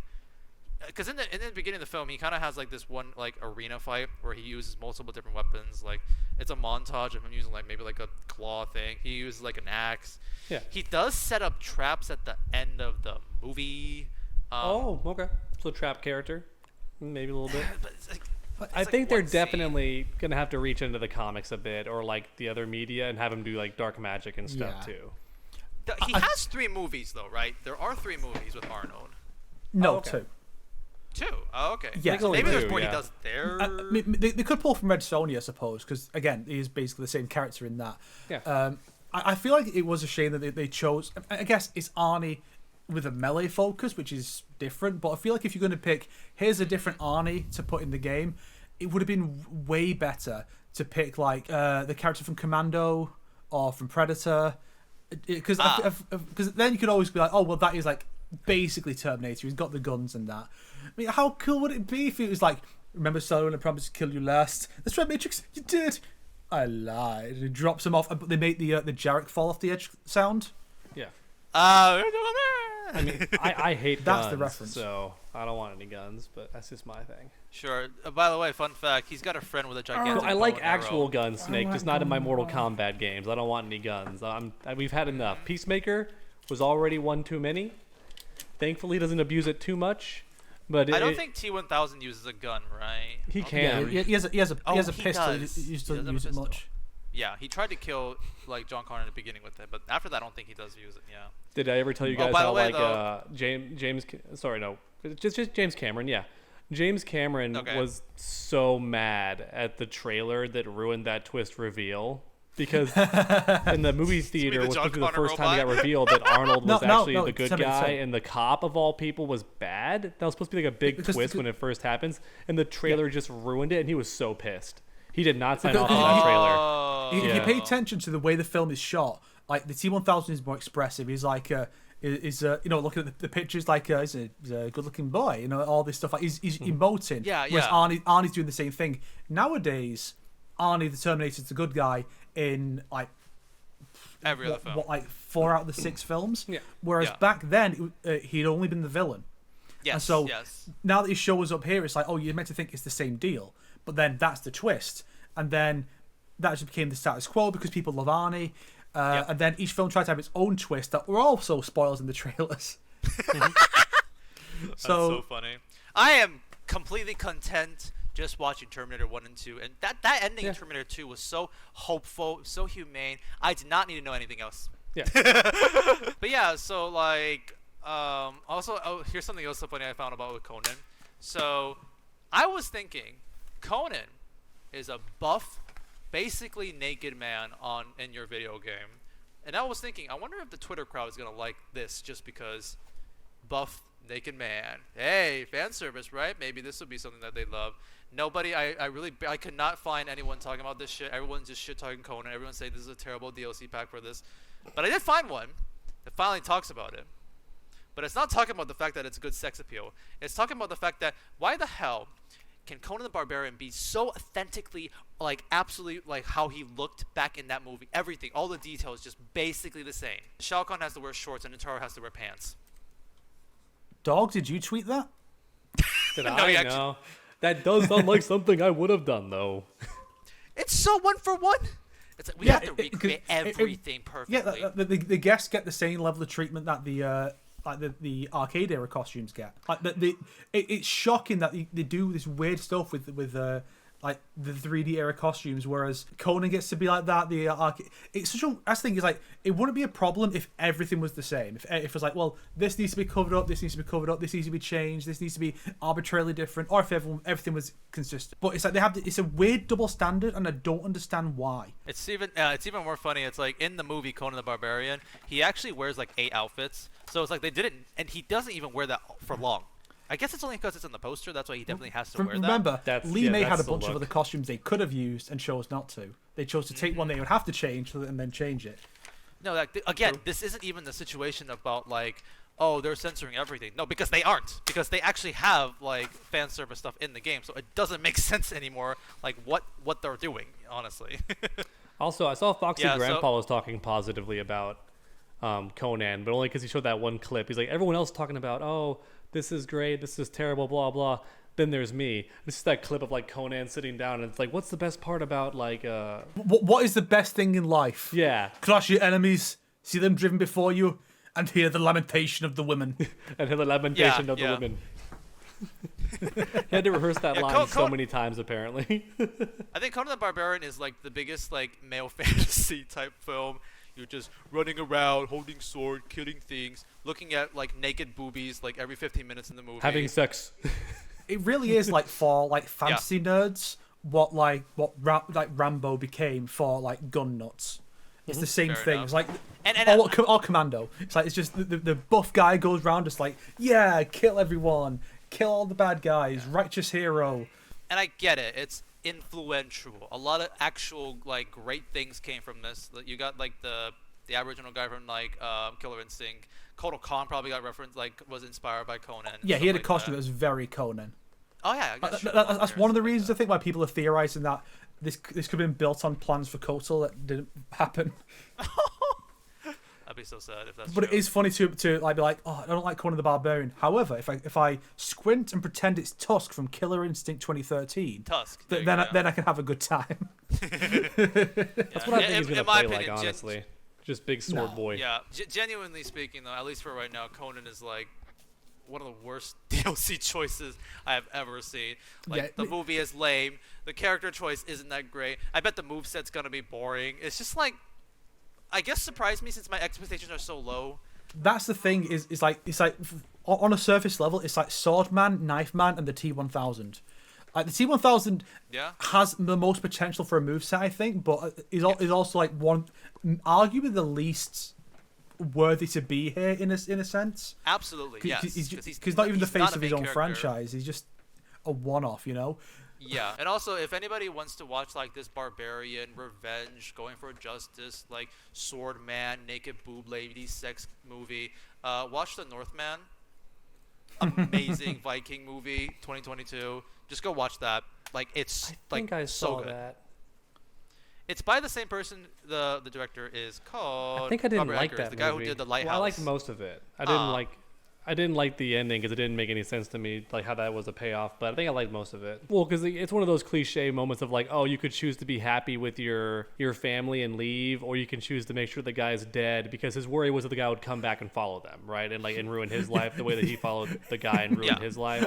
because in the beginning of the film, he kind of has like this one like arena fight where he uses multiple different weapons. Like it's a montage of him using like maybe like a claw thing. He uses like an axe. Yeah. He does set up traps at the end of the movie. Okay. So trap character, maybe a little bit. But it's like, I think they're definitely gonna have to reach into the comics a bit, or like the other media, and have him do like dark magic and stuff too. He has 3 movies though, right? There are 3 movies with Arnold. No, okay. 2. 2? Oh, okay. Yeah. Maybe there's more he does there. They could pull from Red Sonja, I suppose, because again, he is basically the same character in that. Yeah. I feel like it was a shame that they chose. I guess it's Arnie with a melee focus, which is different. But I feel like if you're going to pick, here's a different Arnie to put in the game, it would have been way better to pick like the character from Commando or from Predator, because then you could always be like, oh well, that is like basically Terminator. He's got the guns and that. I mean, how cool would it be if it was like, remember Solo, I promised to kill you last. That's right, Matrix, you did. I lied. And he drops him off, but they make the Jarek fall off the edge sound. Yeah. I mean, I hate that's guns, the reference. So I don't want any guns, but that's just my thing. Sure. By the way, fun fact: he's got a friend with a gigantic. I like actual arrow. guns, Snake, just not in my Mortal Kombat games. I don't want any guns. We've had enough. Peacemaker was already one too many. Thankfully, he doesn't abuse it too much. But I don't think T-1000 uses a gun, right? He can. Yeah, he has a pistol. Does. He just doesn't use it much. Yeah, he tried to kill like John Connor in the beginning with it, but after that, I don't think he does use it. Yeah. Did I ever tell you guys by the how way, James? Sorry, no, just James Cameron. Yeah, James Cameron was so mad at the trailer that ruined that twist reveal. Because in the movie theater was supposed to be the first time it got revealed that Arnold was actually the good guy and the cop of all people was bad. That was supposed to be like a big twist when it first happens, and the trailer just ruined it, and he was so pissed. He did not sign off on that trailer. If you pay attention to the way the film is shot, like the T-1000 is more expressive. He's like, looking at the pictures, like he's a good-looking boy. You know, all this stuff. Like he's emoting. Whereas Arnie's doing the same thing. Nowadays, Arnie the Terminator is the good guy in like every other film. Like 4 out of the 6 films. Yeah. Whereas back then, he'd only been the villain. Yes. And so now that he shows up here, it's like, oh, you're meant to think it's the same deal. But then that's the twist. And then that just became the status quo because people love Arnie. And then each film tried to have its own twist that were also spoilers in the trailers. That's so funny. I am completely content just watching Terminator 1 and 2. And that ending in Terminator 2 was so hopeful, so humane. I did not need to know anything else. Yeah. But yeah, so like, also, here's something else so funny I found about with Conan. So I was thinking Conan is a buff, basically naked man in your video game. And I was thinking, I wonder if the Twitter crowd is going to like this just because buff, naked man. Hey, fan service, right? Maybe this would be something that they love. Nobody, I could not find anyone talking about this shit. Everyone's just shit talking Conan. Everyone's saying this is a terrible DLC pack for this. But I did find one that finally talks about it. But it's not talking about the fact that it's a good sex appeal. It's talking about the fact that why the hell can Conan the Barbarian be so authentically, like, absolutely, like, how he looked back in that movie? Everything, all the details, just basically the same. Shao Kahn has to wear shorts and Nitaro has to wear pants. Dog, did you tweet that? Did I? No. That does sound like something I would have done, though. It's so one for one. It's like we have to recreate everything perfectly. Yeah, the guests get the same level of treatment that the arcade era costumes get. Like it's shocking that they do this weird stuff with like the 3D era costumes, whereas Conan gets to be like that. It's such a. That's the thing is like it wouldn't be a problem if everything was the same. If it was like, well, this needs to be covered up, this needs to be covered up, this needs to be changed, this needs to be arbitrarily different, or if everything was consistent. But it's like it's a weird double standard, and I don't understand why. It's even more funny. It's like in the movie Conan the Barbarian, he actually wears like 8 outfits. So it's like they didn't, and he doesn't even wear that for long. I guess it's only because it's in the poster. That's why he definitely has to wear that. Remember, Lee May had a bunch of other costumes they could have used and chose not to. They chose to take one they would have to change and then change it. No, again, this isn't even the situation about like, oh, they're censoring everything. No, because they aren't. Because they actually have like fan service stuff in the game, so it doesn't make sense anymore. Like what they're doing, honestly. Also, I saw Foxy Grandpa was talking positively about Conan, but only because he showed that one clip. He's like, everyone else talking about, oh, this is great, this is terrible, blah blah. Then there's me. This is that clip of like Conan sitting down, and it's like, what's the best part about like What is the best thing in life? Yeah. Crush your enemies, see them driven before you, and hear the lamentation of the women. And hear the lamentation of the women. He had to rehearse that line so many times, apparently. I think Conan the Barbarian is like the biggest like male fantasy type film. You're just running around, holding sword, killing things, looking at like naked boobies like every 15 minutes in the movie. Having sex. It really is like for like fantasy nerds what Rambo became for like gun nuts. It's the same Fair thing. enough. It's like And or Commando. It's like it's just the buff guy goes around just like, yeah, kill everyone, kill all the bad guys, righteous hero. And I get it. It's influential. A lot of actual like great things came from this. You got like the Aboriginal guy from like Killer Instinct. Kotal Khan probably got referenced, like was inspired by Conan. Yeah, he had a like costume that was very Conan. Oh yeah, I guess that's one of the reasons I think why people are theorizing that this could have been built on plans for Kotal that didn't happen. That'd be so sad if that's But true. it is funny to like be like, oh, I don't like Conan the Barbarian. However, if I squint and pretend it's Tusk from Killer Instinct 2013, Tusk. then I can have a good time. That's what I think he's gonna play like, honestly. Just big sword boy. Yeah, genuinely speaking though, at least for right now, Conan is like one of the worst DLC choices I have ever seen. Like the movie is lame, the character choice isn't that great. I bet the moveset's gonna be boring. It's just like, I guess surprised me since my expectations are so low. That's the thing. It's like on a surface level, it's like Swordman, Knife Man, and the T1000. Like the T1000 has the most potential for a moveset, I think, but is also like arguably the least worthy to be here in a sense. Absolutely, yes. Because he's not even the face of his own franchise. He's just a one-off, you know. Yeah, and also if anybody wants to watch like this barbarian revenge, going for justice, like sword man, naked boob lady, sex movie, watch The Northman. Amazing Viking movie, 2022. Just go watch that. Like it's like I so saw good. that. It's by the same person. The director is called. I think I didn't Robert like Eggers, that the guy movie. who did The Lighthouse. Well, I liked most of it. I didn't like the ending because it didn't make any sense to me, like how that was a payoff. But I think I liked most of it. Well, because it's one of those cliche moments of like, oh, you could choose to be happy with your family and leave, or you can choose to make sure the guy's dead, because his worry was that the guy would come back and follow them, right, and ruin his life the way that he followed the guy and ruined his life.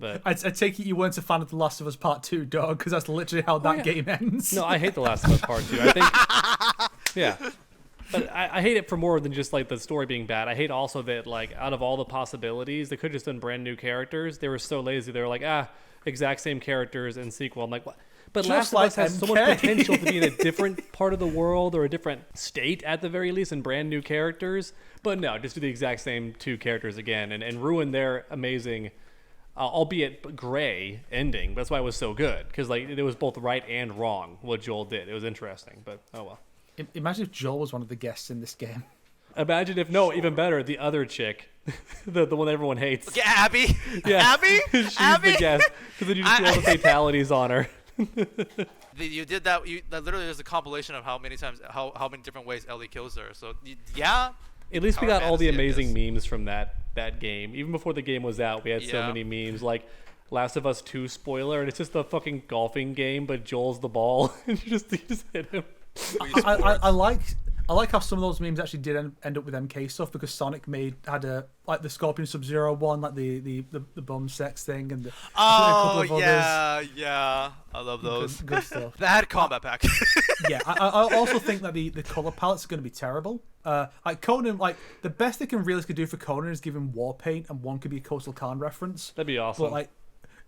But I take it you weren't a fan of The Last of Us Part 2, dog, because that's literally how that game ends. No, I hate The Last of Us Part 2. I think, yeah. But I hate it for more than just like the story being bad. I hate also that like out of all the possibilities, they could have just done brand new characters. They were so lazy. They were like, exact same characters in sequel. I'm like, what? But Just Last of Us has so much potential to be in a different part of the world or a different state at the very least, and brand new characters. But no, just do the exact same two characters again and ruin their amazing, albeit gray ending. That's why it was so good, because like it was both right and wrong what Joel did. It was interesting, but oh well. Imagine if Joel was one of the guests in this game. Imagine if, no, even better, the other chick, the one that everyone hates. Yeah, Abby. Yeah, Abby. she's Abby? the guest, because then you just do all the fatalities on her. You did that. That literally is a compilation of how many times, how many different ways Ellie kills her. So yeah. At least we got all the Fantasy, I amazing guess. meat from that game. Even before the game was out, we had so many memes. Like Last of Us 2 spoiler, and it's just a fucking golfing game, but Joel's the ball, and you just hit him. I like how some of those memes actually did end up with MK stuff, because Sonic had the Scorpion Sub-Zero one, like the bum sex thing, and a couple of others. Yeah, I love those. Good stuff. That combat pack. Yeah, I also think that the color palettes are going to be terrible. Like Conan, like the best they can realistically do for Conan is give him war paint, and one could be a Coastal Khan reference. That'd be awesome. But like,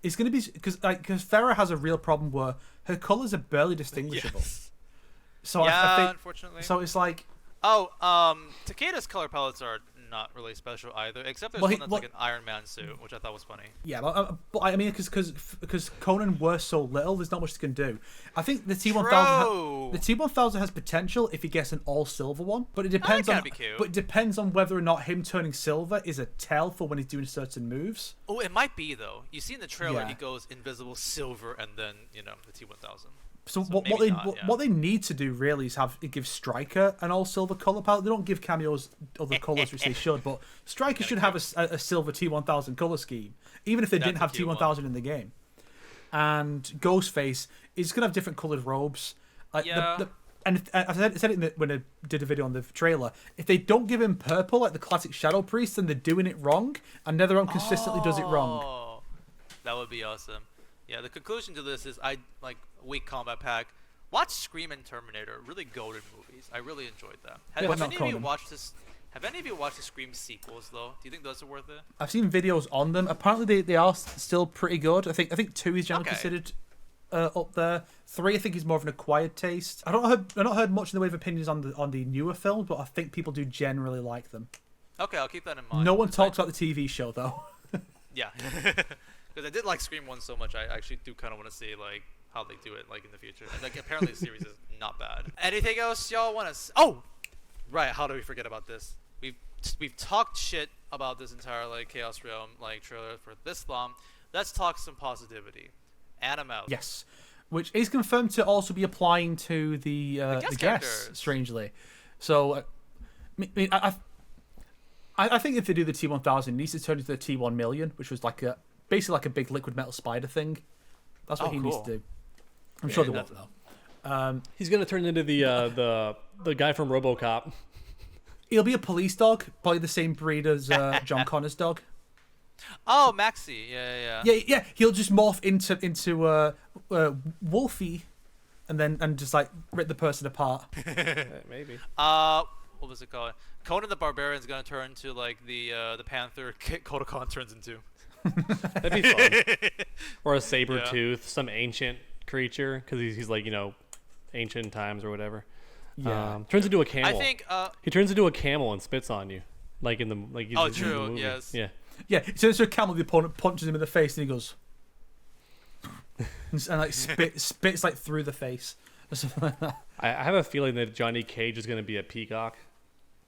it's going to be because Farrah has a real problem where her colors are barely distinguishable. Yes. So yeah, I think, unfortunately. So it's like, Takeda's color palettes are not really special either, except there's one that's like an Iron Man suit, which I thought was funny. Yeah, but I mean, because Conan wears so little, there's not much they can do. I think the T1000 has potential if he gets an all silver one, but it depends on whether or not him turning silver is a tell for when he's doing certain moves. Oh, it might be though. You see in the trailer, he goes invisible, silver, and then the T1000. So what they need to do really is give Stryker an all silver color palette. They don't give cameos other colors, which they should, but Stryker should have a silver T1000 color scheme, even if they didn't have T1000 in the game. And Ghostface is gonna have different colored robes. And I said it when I did a video on the trailer. If they don't give him purple like the classic Shadow Priest, then they're doing it wrong, and NetherRealm consistently does it wrong. That would be awesome. Yeah, the conclusion to this is like weak combat pack. Watch Scream and Terminator, really goated movies. I really enjoyed them. Have any of you watched this? Have any of you watched the Scream sequels though? Do you think those are worth it? I've seen videos on them. Apparently they are still pretty good. I think 2 is generally considered up there. 3, I think, is more of an acquired taste. I've not heard much in the way of opinions on the newer films, but I think people do generally like them. Okay, I'll keep that in mind. No one talks about the TV show though. Yeah, because I did like Scream 1 so much. I actually do kind of want to see like how they do it like in the future. Like apparently the series is not bad. Anything else y'all want to? Oh, right. How do we forget about this? We've talked shit about this entire like Chaos Realm like trailer for this long. Let's talk some positivity. Animalty. Yes, which is confirmed to also be applying to the guests. Strangely, so I think if they do the T1000, it needs to turn into the T1 million, which was basically like a big liquid metal spider thing. That's what he needs to do. I'm sure they won't though. He's gonna turn into the guy from RoboCop. He'll be a police dog, probably the same breed as John Connor's dog. Oh, Maxie. Yeah. Yeah. He'll just morph into Wolfie, and just like rip the person apart. Maybe. What was it called? Conan the Barbarian is gonna turn into like the Panther Kodokan turns into. That'd be fun. Or a saber tooth, some ancient creature, because he's like ancient times or whatever. Yeah. Turns into a camel. I think he turns into a camel and spits on you, like in the like. Oh, true. Yes. Yeah. Yeah. So a camel, the opponent punches him in the face, and he goes, and like spits like through the face or something like that. I have a feeling that Johnny Cage is gonna be a peacock.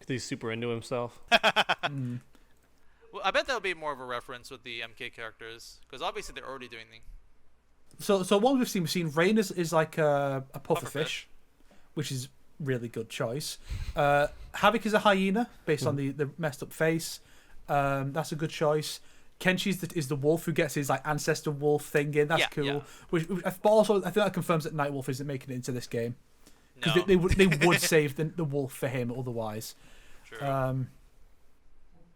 He's super into himself. Well, I bet that'll be more of a reference with the MK characters, because obviously they're already doing the. So one we've seen Rain is like a pufferfish, which is really good choice. Havoc is a hyena based on the messed up face. That's a good choice. Kenshi is the wolf who gets his like ancestor wolf thing in. That's cool. Yeah. Which but also I think that confirms that Nightwolf isn't making it into this game. Because they would save the wolf for him otherwise. True.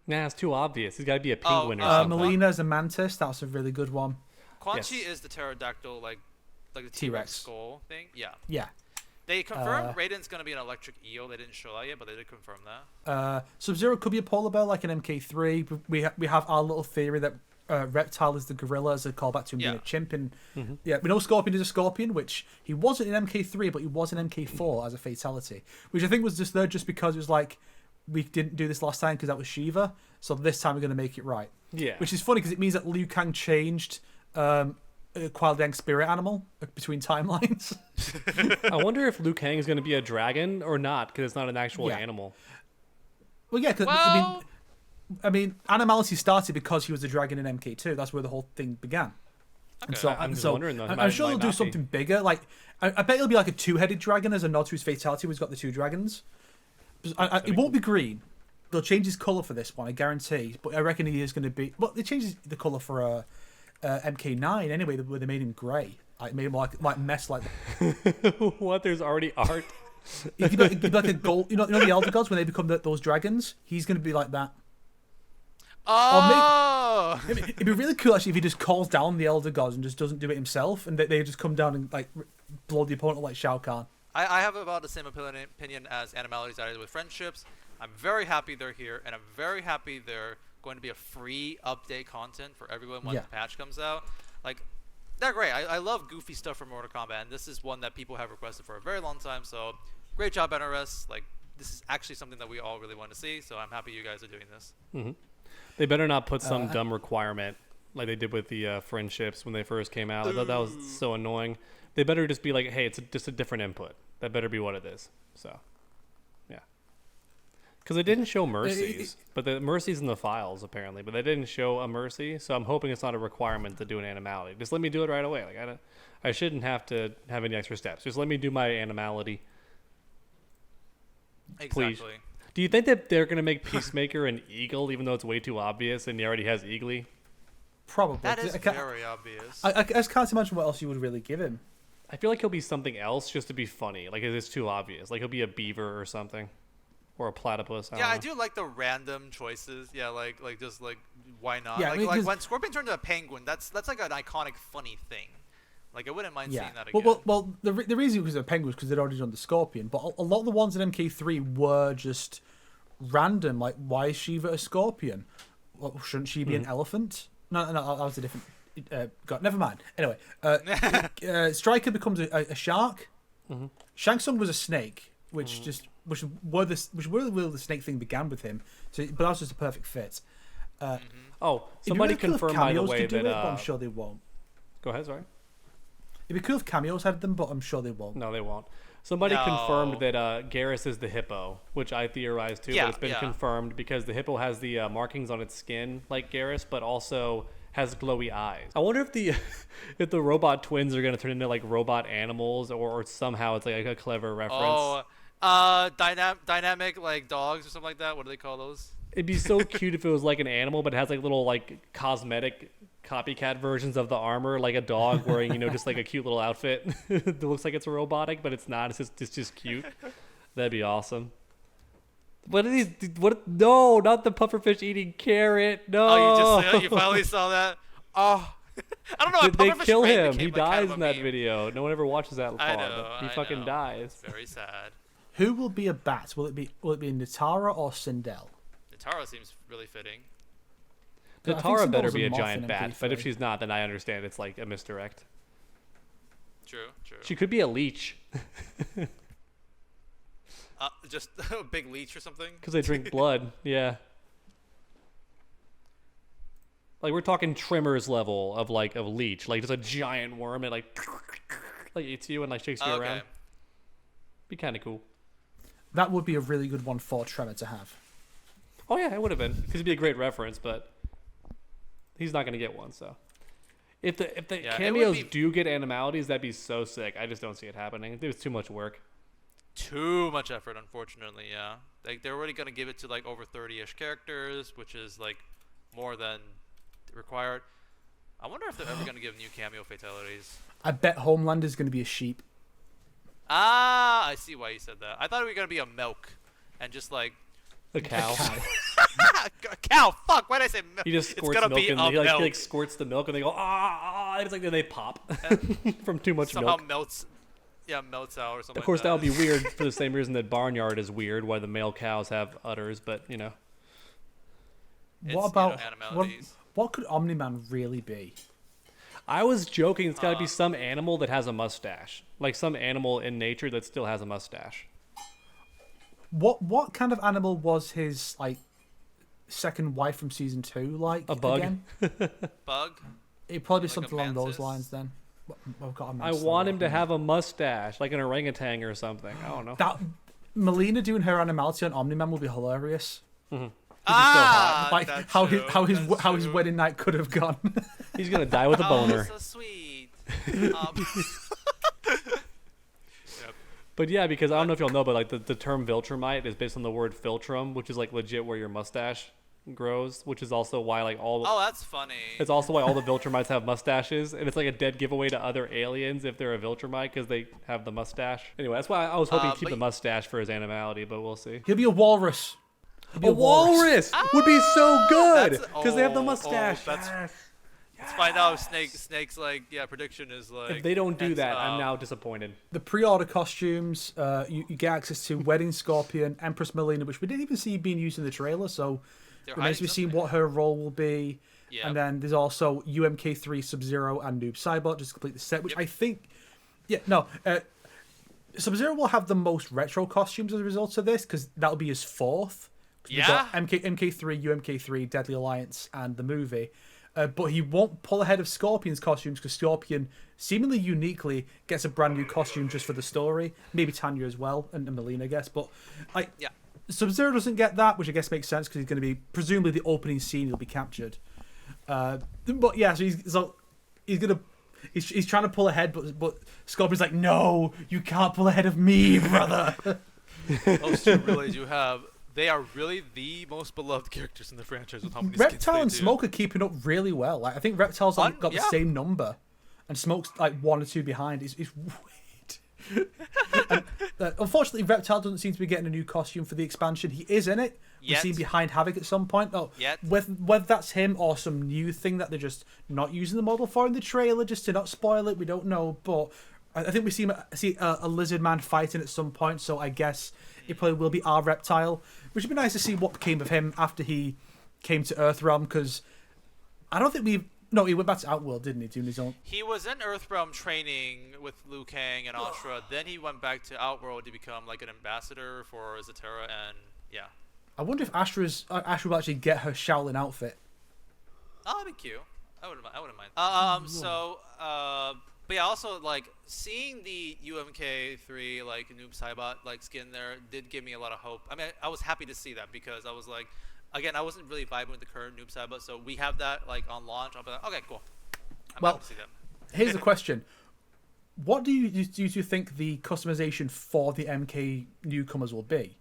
It's too obvious. He's got to be a penguin or something. Melina is a mantis. That's a really good one. Quan Chi is the pterodactyl, like the T-Rex skull thing. Yeah. Yeah. They confirmed Raiden's going to be an electric eel. They didn't show that yet, but they did confirm that. Sub-Zero could be a polar bear like an MK3. We have our little theory that Reptile is the gorilla as a callback to him being a chimp. And we know Scorpion is a scorpion, which he wasn't in MK3, but he was in MK4 as a fatality, which I think was just there just because it was like, we didn't do this last time because that was Shiva, so this time we're going to make it right. Yeah. Which is funny because it means that Liu Kang changed Kuai Liang's spirit animal between timelines. I wonder if Liu Kang is going to be a dragon or not, because it's not an actual animal. Well, yeah, because I mean, Animalty started because he was a dragon in MK2. That's where the whole thing began. Okay. So I'm just wondering, though. I'm sure they'll do something bigger. Like, I bet it'll be like a two-headed dragon as a nod to his fatality. He's got the two dragons. It won't be green. They'll change his colour for this one, I guarantee. But I reckon he is going to be. Well, they changed the colour for MK9 anyway, where they made him grey. Like made him like mess like. What? There's already art. He'd be like a gold. You know the Elder Gods when they become those dragons. He's going to be like that. Oh. It'd be really cool actually if he just calls down the Elder Gods and just doesn't do it himself, and they just come down and like blow the opponent like Shao Kahn. I have about the same opinion as Animalty's ideas with friendships. I'm very happy they're here, and I'm very happy they're going to be a free update content for everyone when the patch comes out. Like, they're great. I love goofy stuff from Mortal Kombat, and this is one that people have requested for a very long time. So, great job, NRS. Like, this is actually something that we all really want to see. So, I'm happy you guys are doing this. Mm-hmm. They better not put some dumb requirement like they did with the friendships when they first came out. I thought that was so annoying. They better just be like, hey, it's just a different input. That better be what it is. So, yeah. Because they didn't show mercies, but the mercy's in the files apparently. But they didn't show a mercy, so I'm hoping it's not a requirement to do an animality. Just let me do it right away. Like I shouldn't have to have any extra steps. Just let me do my animality. Exactly. Please. Do you think that they're gonna make Peacemaker an eagle, even though it's way too obvious and he already has Eagly? Probably. That is very obvious. I just can't imagine what else you would really give him. I feel like he'll be something else just to be funny. Like it's too obvious. Like he'll be a beaver or something, or a platypus. I do like the random choices. Yeah, like just like why not? Yeah, like when Scorpion turned into a penguin, that's like an iconic funny thing. Like I wouldn't mind seeing that again. Well, the reason was the penguins because they'd already done the Scorpion, but a lot of the ones in MK3 were just random. Like why is Shiva a scorpion? Well, shouldn't she be an elephant? No, that was a different. God, never mind. Anyway, Stryker becomes a shark. Mm-hmm. Shang Tsung was a snake, which where the snake thing began with him. So, but that was just a perfect fit. Somebody confirmed, by the way, that but I'm sure they won't. Go ahead, sorry. It'd be cool if cameos had them, but I'm sure they won't. No, they won't. Somebody confirmed that Garrus is the hippo, which I theorized too, but it's been confirmed because the hippo has the markings on its skin like Garrus, but also has glowy eyes. I wonder if the robot twins are going to turn into like robot animals, or somehow it's like a clever reference. Dynamic like dogs or something like that. What do they call those? It'd be so cute if it was like an animal, but it has like little like cosmetic copycat versions of the armor, like a dog wearing, just like a cute little outfit that looks like it's robotic, but it's not. It's just cute. That'd be awesome. What are these? What? No, not the pufferfish eating carrot. No. Oh, you finally saw that? Oh. I don't know. Did they kill him? He dies in that video. No one ever watches that part. He fucking dies. It's very sad. Who will be a bat? Will it be Natara or Sindel? Natara seems really fitting. Natara better be a giant bat, but if she's not, then I understand it's like a misdirect. True. She could be a leech. Just a big leech or something? Because they drink blood, yeah. Like, we're talking Trimmers level of leech. Like, just a giant worm that, like eats you and, like, shakes you around. Be kind of cool. That would be a really good one for Tremor to have. Oh, yeah, it would have been. Because it'd be a great reference, but he's not going to get one, so. If the cameos do get animalities, that'd be so sick. I just don't see it happening. It was too much work. Too much effort, unfortunately, yeah. Like, they're already going to give it to, like, over 30-ish characters, which is, like, more than required. I wonder if they're ever going to give new cameo fatalities. I bet Homelander's going to be a sheep. Ah, I see why you said that. I thought it was going to be a milk and just, like... A cow. A cow. Fuck. Why did I say milk? He just squirts milk and he like squirts the milk and they go and it's like then they pop from too much somehow milk. melts out or something. Of course, like that would be weird for the same reason that barnyard is weird, why the male cows have udders. But what about what could Omni-Man really be? I was joking. It's got to be some animal that has a mustache, like some animal in nature that still has a mustache. What kind of animal was his like second wife from season 2 like? A bug. Again? Bug. It'd probably be something along those lines then. I want him to have a mustache, like an orangutan or something. I don't know. That Melina doing her Animalty on Omni-Man will be hilarious. Mm-hmm. Like how his wedding night could have gone. He's gonna die with a boner. So sweet. But yeah, because I don't know if y'all know, but like the term Viltrumite is based on the word filtrum, which is like legit where your mustache grows, which is also why like all. Oh, that's funny. It's also why all the Viltrumites have mustaches, and it's like a dead giveaway to other aliens if they're a Viltrumite because they have the mustache. Anyway, that's why I was hoping to keep the mustache for his animality, but we'll see. He'll be a walrus. A walrus would be so good because they have the mustache. Let's find out if Snake's like prediction is like. If they don't do that, I'm now disappointed. The pre-order costumes, you get access to Wedding Scorpion, Empress Melina, which we didn't even see being used in the trailer, so remains to be seen what her role will be. Yep. And then there's also UMK3, Sub-Zero, and Noob Saibot just to complete the set, which I think, Sub-Zero will have the most retro costumes as a result of this because that'll be his fourth. Yeah. We've got MK3, UMK3, Deadly Alliance, and the movie. But he won't pull ahead of Scorpion's costumes because Scorpion, seemingly uniquely, gets a brand new costume just for the story. Maybe Tanya as well, and Melina, I guess. But Sub-Zero doesn't get that, which I guess makes sense because he's going to be presumably the opening scene. He'll be captured. But yeah, so he's trying to pull ahead, but Scorpion's like, no, you can't pull ahead of me, brother. Those two abilities you have. They are really the most beloved characters in the franchise with how many skins Reptile and Smoke are keeping up really well. Like, I think Reptile's got the same number, and Smoke's like 1 or 2 behind. It's weird. And, unfortunately, Reptile doesn't seem to be getting a new costume for the expansion. He is in it. We've seen behind Havoc at some point. Whether that's him or some new thing that they're just not using the model for in the trailer just to not spoil it, we don't know. But I think we see a lizard man fighting at some point, so I guess it probably will be our Reptile, which would be nice to see what became of him after he came to Earthrealm, because I don't think No, he went back to Outworld, didn't he? Doing his own. He was in Earthrealm training with Liu Kang and Astra. Then he went back to Outworld to become like an ambassador for Zaterra, and yeah. I wonder if Astra will actually get her Shaolin outfit. Oh, that'd be cute. I wouldn't mind. But yeah, also like seeing the UMK3 like Noob Saibot like skin there did give me a lot of hope. I mean, I was happy to see that because I was like, again, I wasn't really vibing with the current Noob Saibot, so we have that like on launch. I'll be like, okay, cool. I'm happy to see that. Here's the question: what do you think the customization for the MK newcomers will be?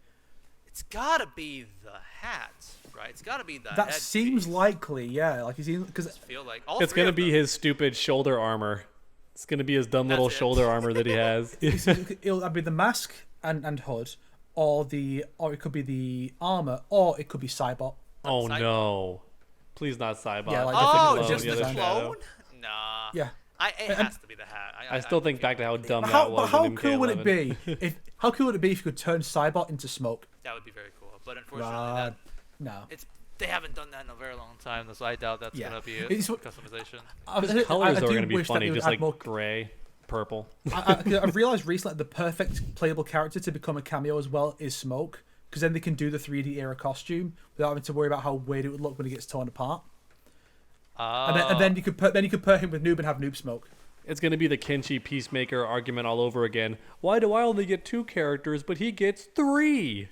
It's gotta be the hat, right? It's gotta be the That seems likely, yeah. Like you see, because feel like it's gonna be his stupid shoulder armor. It's gonna be his dumb little shoulder armor that he has. It'll be the mask and hood, or it could be the armor, or it could be Saibot. Oh no! Please not Saibot. Yeah, just the clone? Nah. Yeah. It has to be the hat. I still think back to how dumb that was. How cool would it be if you could turn Saibot into smoke? That would be very cool. But unfortunately, they haven't done that in a very long time, so I doubt that's gonna be customization. The colors are gonna be funny, just like gray, purple. I've realized recently the perfect playable character to become a cameo as well is Smoke, because then they can do the 3D era costume without having to worry about how weird it would look when it gets torn apart. And then you could pair him with Noob and have Noob Smoke. It's gonna be the Kenshi Peacemaker argument all over again. Why do I only get 2 characters, but he gets 3?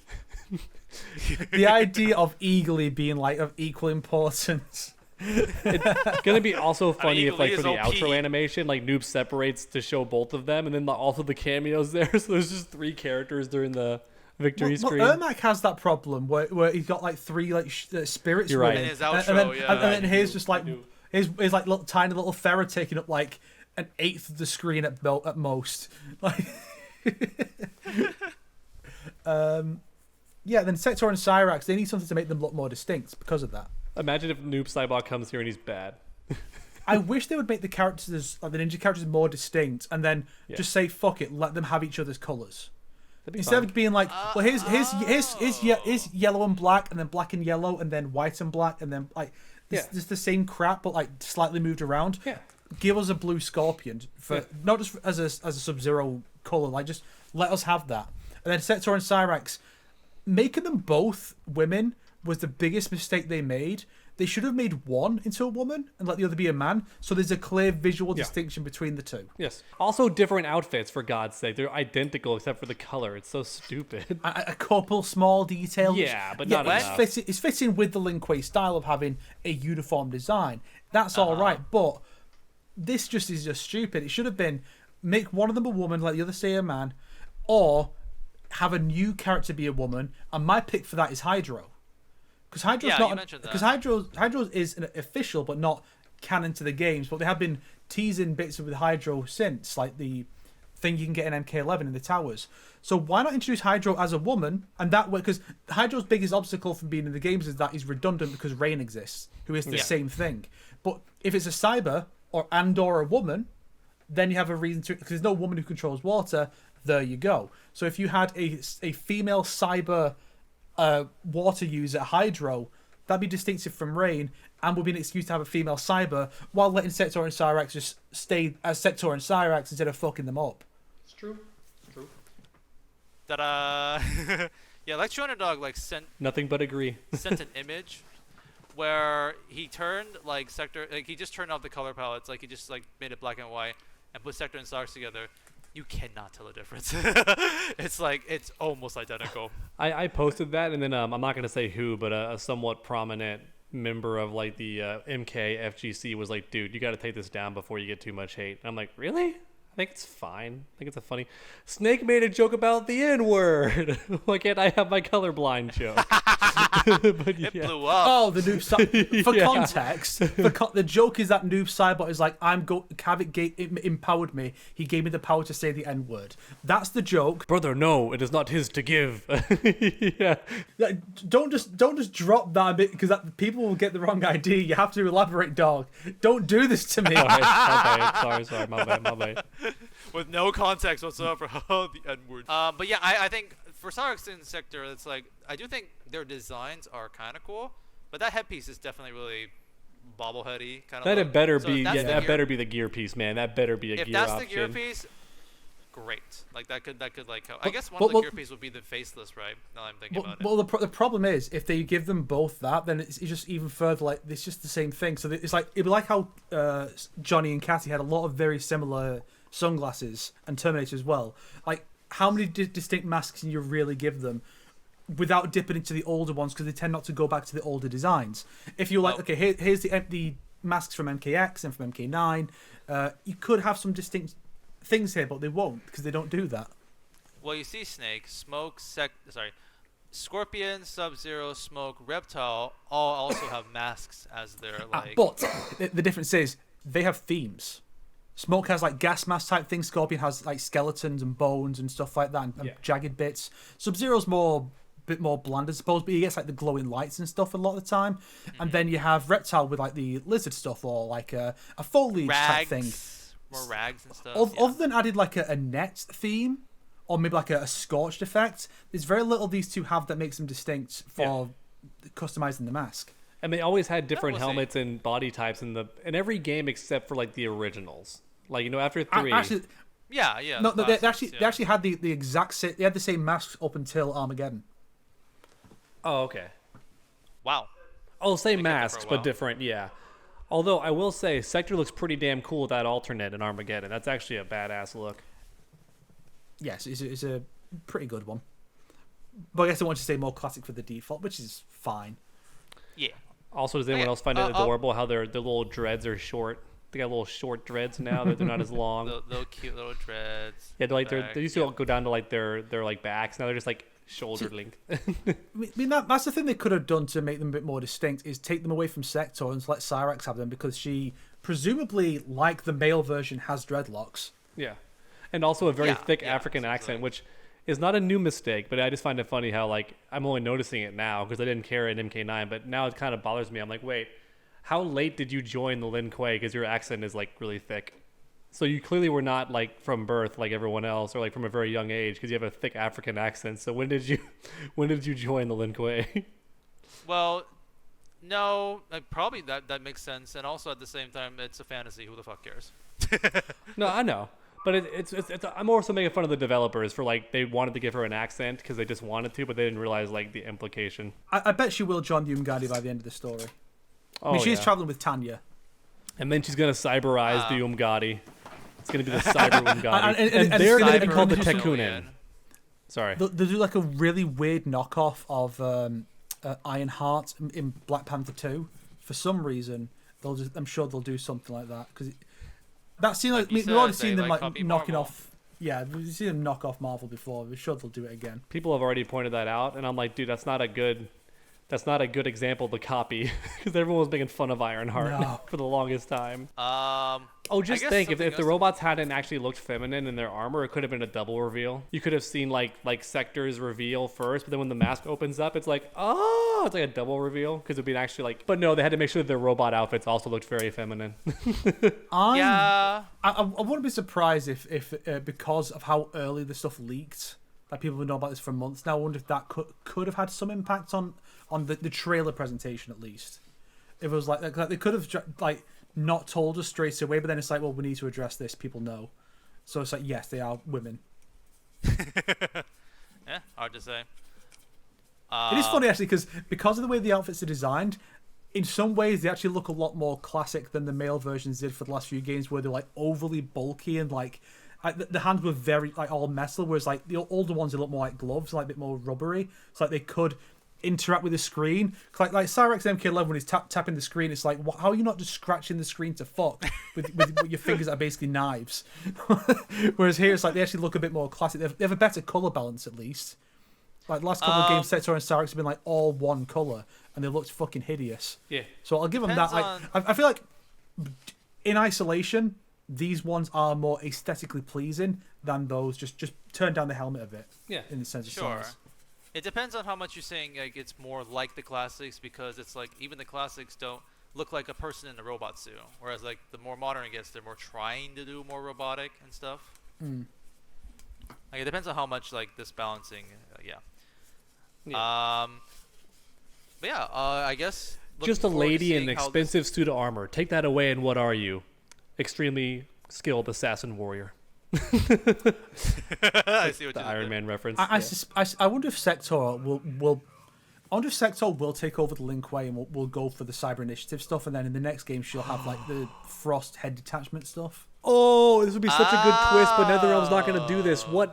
The idea of Eagly being like of equal importance. It's gonna be also funny if like for the outro animation, like Noob separates to show both of them, and then also the cameos there. So there's just 3 characters during the victory screen. Ermac has that problem where he's got like 3 like spirits. You're right. In his outro, and then here's just like his like tiny little ferret taking up like an 1/8 of the screen at most. Like. Yeah, then Sector and Cyrax, they need something to make them look more distinct because of that. Imagine if Noob Saibot comes here and he's bad. I wish they would make the characters, like the ninja characters, more distinct, and then just say fuck it, let them have each other's colors. Instead of being like, well, here's yellow and black, and then black and yellow, and then white and black, and then like it's the same crap, but like slightly moved around. Yeah. Give us a blue scorpion for not just as a Sub-Zero color, like just let us have that. And then Sector and Cyrax. Making them both women was the biggest mistake they made. They should have made one into a woman and let the other be a man, so there's a clear visual distinction between the two. Yes. Also different outfits, for God's sake. They're identical except for the color. It's so stupid. A couple small details. Yeah, but not enough. It's fitting with the Lin Kuei style of having a uniform design. That's all right, but this is just stupid. It should have been make one of them a woman, let the other say a man, or have a new character be a woman, and my pick for that is Hydro, because Hydro is an official but not canon to the games, but they have been teasing bits with Hydro since, like the thing you can get in MK11 in the towers. So why not introduce Hydro as a woman, and that way, because Hydro's biggest obstacle from being in the games is that he's redundant because Rain exists, who is the same thing. But if it's a cyber or a woman, then you have a reason to, because there's no woman who controls water. There you go. So if you had a female cyber water user, Hydro, that'd be distinctive from Rain, and would be an excuse to have a female cyber, while letting Sector and Cyrax just stay as Sector and Cyrax instead of fucking them up. It's true. Ta-da! Yeah, Electro Underdog sent nothing but agree. Sent an image where he turned Sector, he just turned off the color palettes, he just made it black and white and put Sector and Cyrax together. You cannot tell the difference. It's almost identical. I posted that, and then I'm not gonna say who, but a somewhat prominent member of the MK FGC was like, "Dude, you got to take this down before you get too much hate." And I'm like, "Really? I think it's fine. I think it's a funny." Snake made a joke about the N-word. Why can't I have my colorblind joke? But, it blew up. Oh, the Noob Saibot. For context, the joke is that Noob Saibot is like, Kavik empowered me. He gave me the power to say the N-word. That's the joke. Brother, no, it is not his to give. Yeah. Don't just drop that a bit, because people will get the wrong idea. You have to elaborate, dog. Don't do this to me. Sorry, my bad. With no context whatsoever. The N-word. But yeah, I think for Cyrax and Sector, it's I do think their designs are kind of cool, but that headpiece is definitely really bobbleheady kind of. That look. it better So be. if that's Yeah, the that gear- better be the gear piece, man. That better be a If gear that's option. the gear piece, great. Like that could like help. I guess one well, of the gear pieces would be the faceless, right? Now I'm thinking about it. Well, the problem is if they give them both that, then it's just even further like it's just the same thing. So it's like it'd be like how Johnny and Cassie had a lot of very similar sunglasses and Terminator as well. Like how many distinct masks can you really give them without dipping into the older ones because they tend not to go back to the older designs. If you're like, okay, here's the masks from MKX and from MK9, you could have some distinct things here, but they won't because they don't do that. Well, you see Snake, Smoke, Scorpion, Sub-Zero, Smoke, Reptile all also have masks as their like. But the difference is they have themes. Smoke has like gas mask type things. Scorpion has like skeletons and bones and stuff like that, and jagged bits. Sub-Zero's bit more bland, I suppose, but he gets like the glowing lights and stuff a lot of the time. And then you have Reptile with like the lizard stuff or like a foliage type thing. More rags and stuff. Other than added like a net theme or maybe like a scorched effect, there's very little these two have that makes them distinct for customizing the mask. And they always had different helmets and body types in every game except for like the originals. Like, you know, after 3. Actually, yeah. No, they actually had the exact same. They had the same masks up until Armageddon. Oh, okay. Wow. Oh, same masks, but different, yeah. Although, I will say, Sector looks pretty damn cool with that alternate in Armageddon. That's actually a badass look. Yes, it's a pretty good one. But I guess I want to say more classic for the default, which is fine. Yeah. Also, does anyone else find it adorable how their little dreads are short? They got little short dreads now that they're not as long. Little cute little dreads. Yeah, they used to go down to like their like backs. Now they're just like shoulder length. I mean, that's the thing they could have done to make them a bit more distinct is take them away from Sector and let Cyrax have them because she presumably, like the male version, has dreadlocks. Yeah, and also a very thick African accent, which is not a new mistake, but I just find it funny how like I'm only noticing it now because I didn't care in MK9, but now it kind of bothers me. I'm like, wait, how late did you join the Lin Kuei? Because your accent is like really thick. So you clearly were not like from birth like everyone else, or like from a very young age, because you have a thick African accent. So when did you join the Lin Kuei? Well, no, probably that makes sense, and also at the same time, it's a fantasy. Who the fuck cares? No, I know, but it's I'm also making fun of the developers for like they wanted to give her an accent because they just wanted to, but they didn't realize like the implication. I bet she will join the Umgadi by the end of the story. Oh, I mean, she's traveling with Tanya, and then she's gonna cyberize the Umgadi. It's going to be the Cyber Umgadi. and they're going to be Cyber called the Umgadi. Tekunin. Sorry. They'll do like a really weird knockoff of Ironheart in Black Panther 2. For some reason, I'm sure they'll do something like that. Because that scene, like, we've already seen them like knocking Marvel. off. Yeah, we've seen them knock off Marvel before. We're sure they'll do it again. People have already pointed that out, and I'm like, dude, that's not a good example to copy because everyone was making fun of Ironheart for the longest time. Just think if the robots hadn't actually looked feminine in their armor, it could have been a double reveal. You could have seen like Sector's reveal first, but then when the mask opens up, it's like it's like a double reveal because it'd be actually like. But no, they had to make sure that their robot outfits also looked very feminine. I wouldn't be surprised if because of how early the stuff leaked, like people have known about this for months now. I wonder if that could have had some impact on the trailer presentation at least. If it was like they could have like not told us straight away, but then it's like, well, we need to address this. People know, so it's like, yes, they are women. Yeah, hard to say. It is funny actually because of the way the outfits are designed. In some ways, they actually look a lot more classic than the male versions did for the last few games, where they're like overly bulky and like the hands were very like all metal, whereas like the older ones look more like gloves, like a bit more rubbery. It's like they could interact with the screen. Like Cyrax MK11 when he's tapping the screen, it's like, how are you not just scratching the screen to fuck with your fingers that are basically knives? Whereas here it's like they actually look a bit more classic. They have a better color balance at least. Like the last couple of games, Sector and Cyrax have been like all one color, and they looked fucking hideous. Yeah. So I'll give them that. I feel like in isolation, these ones are more aesthetically pleasing than those. Just turn down the helmet a bit. Yeah. In the sense of Sure. size. It depends on how much you're saying like it's more like the classics, because it's like even the classics don't look like a person in a robot suit, whereas like the more modern it gets, they're more trying to do more robotic and stuff. Like it depends on how much like this balancing, yeah. But yeah, I guess Just a lady in expensive suit of armor. Take that away, and what are you? Extremely skilled assassin warrior. I see what The you Iron did. Man reference. I wonder if Sector will. I wonder if Sector will take over the Lin Kuei and will go for the Cyber Initiative stuff, and then in the next game she'll have like the Frost head detachment stuff. Oh, this would be such a good twist, but NetherRealm's not going to do this. This would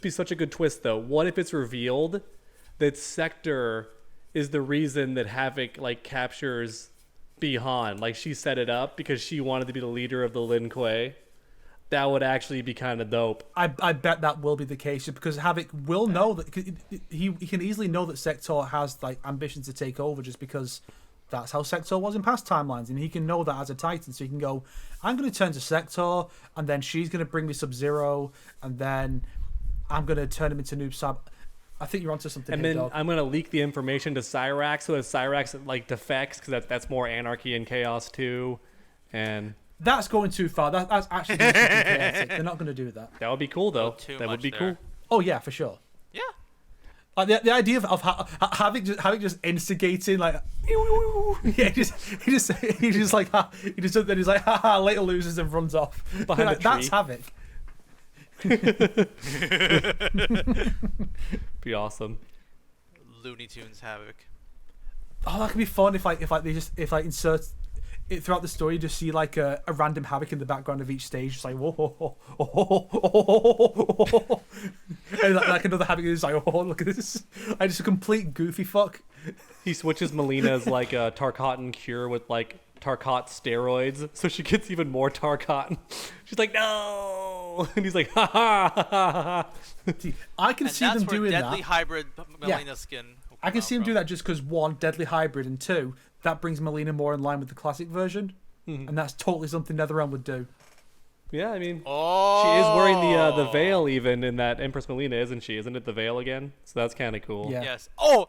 be such a good twist, though. What if it's revealed that Sector is the reason that Havoc like captures Bi-Han? Like she set it up because she wanted to be the leader of the Lin Kuei. That would actually be kind of dope. I bet that will be the case because Havoc will know that he can easily know that Sector has like ambitions to take over just because that's how Sector was in past timelines, and he can know that as a Titan, so he can go, I'm going to turn to Sector, and then she's going to bring me Sub-Zero, and then I'm going to turn him into Noob Saibot. I think you're onto something. And here, then dog. I'm going to leak the information to Cyrax so that Cyrax like defects because that's more anarchy and chaos too, and that's going too far. That's actually going too chaotic. They're not going to do that. that would be cool though. Too That would much be there. cool. Oh yeah, for sure. Yeah. Like the idea of having just instigating like yeah he's like then he's like haha later loses and runs off Behind like, a that's tree. Havoc. Be awesome. Looney Tunes Havoc. Oh, that could be fun if insert it throughout the story. You just see like a random Havoc in the background of each stage, just like whoa, whoa, whoa, whoa, whoa, whoa. And like another Havoc is like oh look at this, I just a complete goofy fuck. He switches Melina's like a Tarkatan cure with like Tarkat steroids, so she gets even more Tarkatan. She's like, no, and he's like, ha ha ha ha. I can see them doing that. Deadly Hybrid Melina skin. I can see him do that just because one, Deadly Hybrid, and two, that brings Melina more in line with the classic version, and that's totally something NetherRealm would do. Yeah, I mean, Oh. she is wearing the veil even in that Empress Melina, isn't she? Isn't it the veil again? So that's kind of cool. Yeah. Yes. Oh,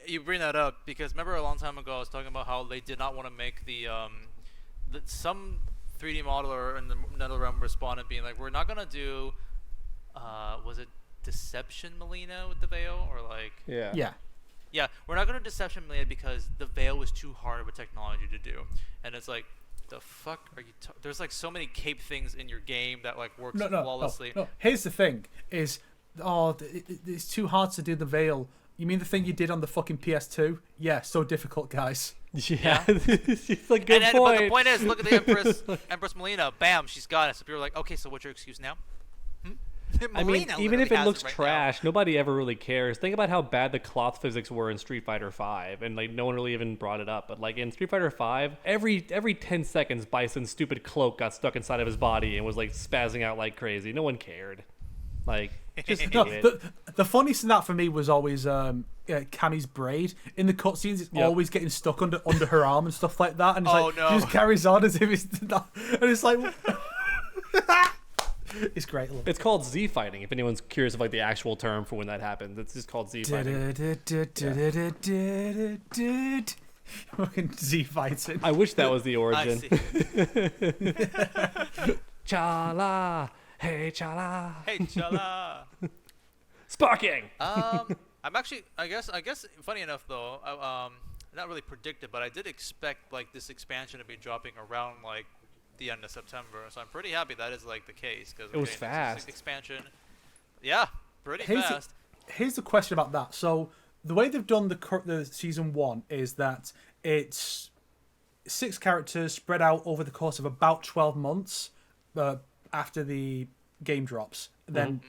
you bring that up because remember a long time ago I was talking about how they did not want to make some 3D modeler in the NetherRealm responded being like, we're not gonna do, was it Deception Melina with the veil or like? Yeah. Yeah. Yeah, we're not gonna Deception Melina because the veil was too hard of a technology to do, and it's like, the fuck are you? There's like so many cape things in your game that like works flawlessly. No. Here's the thing: is it's too hard to do the veil. You mean the thing you did on the fucking PS2? Yeah, so difficult, guys. Yeah, it's like good But point. the point is, look at the Empress Melina. Bam, she's got it. So people are like, okay, so what's your excuse now? I mean, Melina even if literally it has looks right trash, nobody ever really cares. Think about how bad the cloth physics were in Street Fighter V, and like no one really even brought it up. But like in Street Fighter V, every 10 seconds, Bison's stupid cloak got stuck inside of his body and was like spazzing out like crazy. No one cared. Like, just No, do it. the funniest in that for me was always Cammy's braid in the cutscenes. It's always getting stuck under her arm and stuff like that, and it's like no. she just carries on as if it's not, and it's like. It's great. It's called Z fighting. If anyone's curious of like the actual term for when that happens, it's just called Z fighting. Fucking Z fighting. I wish that was the I origin. see. Chala, hey chala, Hey, chala. sparking. I'm actually, I guess, funny enough though, not really predicted, but I did expect like this expansion to be dropping around like the end of September. So I'm pretty happy that is like the case because It was fast. Expansion. Yeah, pretty fast. Here's the question about that. So the way they've done the season 1 is that it's 6 characters spread out over the course of about 12 months after the game drops. Then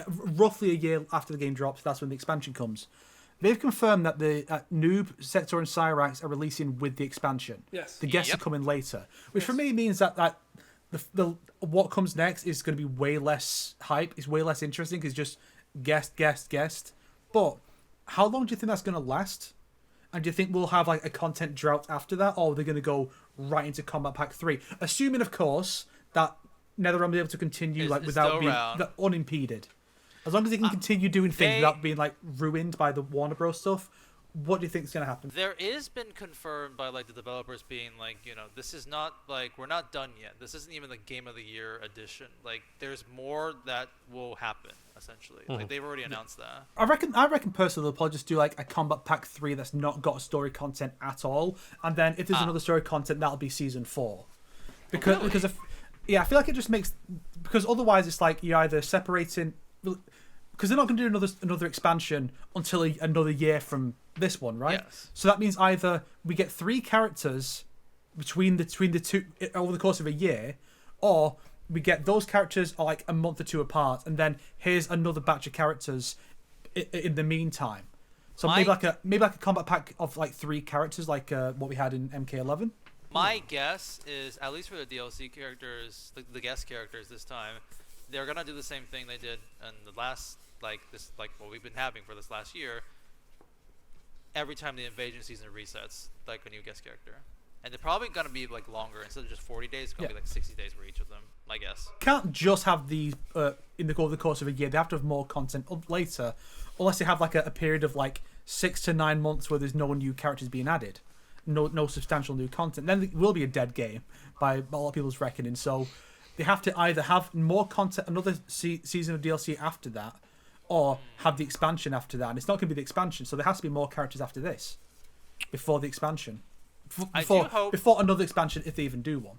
roughly a year after the game drops, that's when the expansion comes. They've confirmed that the Noob, Sector, and Cyrax are releasing with the expansion. Yes. The guests are coming later, which for me means that the what comes next is going to be way less hype. It's way less interesting because just guest. But how long do you think that's going to last? And do you think we'll have like a content drought after that, or are they going to go right into Combat Pack 3? Assuming, of course, that NetherRealm will be able to continue like without being unimpeded. As long as they can continue doing things without being like ruined by the Warner Bros. Stuff, What do you think is going to happen? There is been confirmed by like the developers being like, this is not like we're not done yet. This isn't even the Game of the Year edition. Like there's more that will happen essentially. Like they've already announced that. I reckon personally they'll probably just do like a Combat Pack 3 that's not got story content at all, and then if there's another story content, that'll be Season 4. Because I feel like it just makes, because otherwise it's like you're either separating, because they're not going to do another expansion until another year from this one, right? Yes. So that means either we get 3 characters between the two over the course of a year, or we get those characters like a month or 2 apart, and then here's another batch of characters in the meantime. So maybe like a combat pack of like 3 characters, like what we had in MK11. My guess is, at least for the DLC characters, the guest characters this time, they're gonna do the same thing they did in the last, like what we've been having for this last year. Every time the invasion season resets, like a new guest character, and they're probably gonna be like longer instead of just 40 days. It's gonna be like 60 days for each of them. My guess. Can't just have these in the course of a year. They have to have more content up later, unless they have like a period of like 6 to 9 months where there's no new characters being added. No substantial new content. Then it will be a dead game by a lot of people's reckoning. So they have to either have more content, another season of DLC after that, or have the expansion after that. And it's not going to be the expansion, so there has to be more characters after this before the expansion. Before another expansion, if they even do one.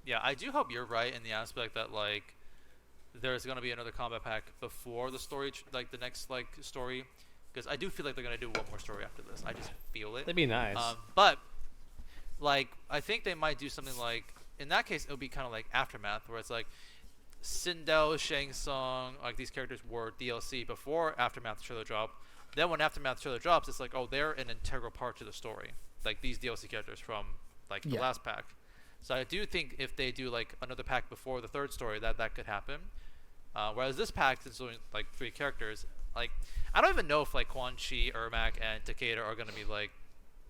Yeah, I do hope you're right in the aspect that like there's going to be another combat pack before the story, like the next like story. Because I do feel like they're going to do one more story after this. I just feel it. That'd be nice. But, like, I think they might do something like... In that case, it would be kind of like Aftermath, where it's like... Sindel, Shang Tsung, like, these characters were DLC before Aftermath trailer drop. Then when Aftermath trailer drops, it's like, oh, they're an integral part to the story. Like, these DLC characters from, like, the last pack. So I do think if they do, like, another pack before the third story, that could happen. Whereas this pack, since only, like, 3 characters... Like, I don't even know if like Quan Chi, Ermac, and Takeda are going to be like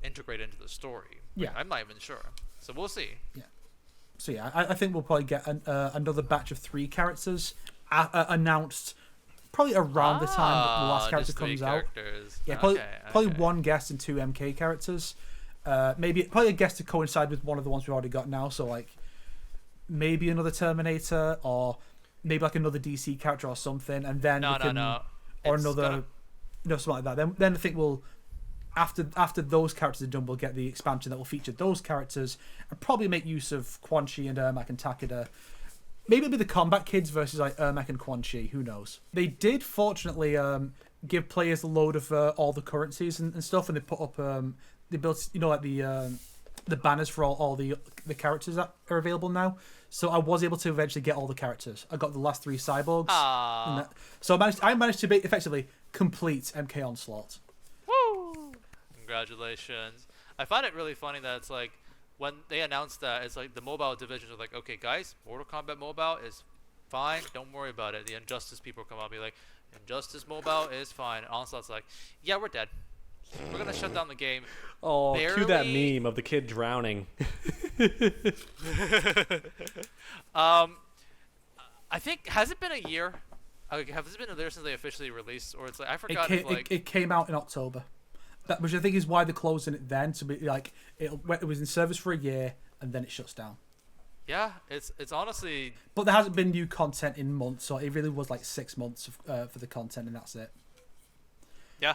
integrated into the story. Like, I'm not even sure. So we'll see. Yeah. So yeah, I think we'll probably get another batch of 3 characters announced probably around the time that the last character comes out. Yeah, probably 1 guest and 2 MK characters. Probably a guest to coincide with one of the ones we've already got now. So like maybe another Terminator, or maybe like another DC character or something, and then or something like that. Then I think we'll, after those characters are done, we'll get the expansion that will feature those characters and probably make use of Quan Chi and Ermac and Takeda. Maybe it'll be the Combat Kids versus like Ermac and Quan Chi. Who knows? They did fortunately give players a load of all the currencies and stuff, and they put up they built like the banners for all the characters that are available now. So I was able to eventually get all the characters. I got the last 3 cyborgs. So I managed to effectively complete MK Onslaught. Woo! Congratulations. I find it really funny that it's like, when they announced that, it's like the mobile divisions are like, okay guys, Mortal Kombat Mobile is fine, don't worry about it. The Injustice people come out and be like, Injustice Mobile is fine. And Onslaught's like, yeah, we're dead. We're gonna shut down the game. Oh, cue that meme of the kid drowning. I think, has it been a year? Like, has it been a year since they officially released, or it's like I forgot. It came out in October, which I think is why they're closing it then, to be like it was in service for a year and then it shuts down. Yeah, it's honestly. But there hasn't been new content in months, so it really was like 6 months for the content, and that's it. Yeah.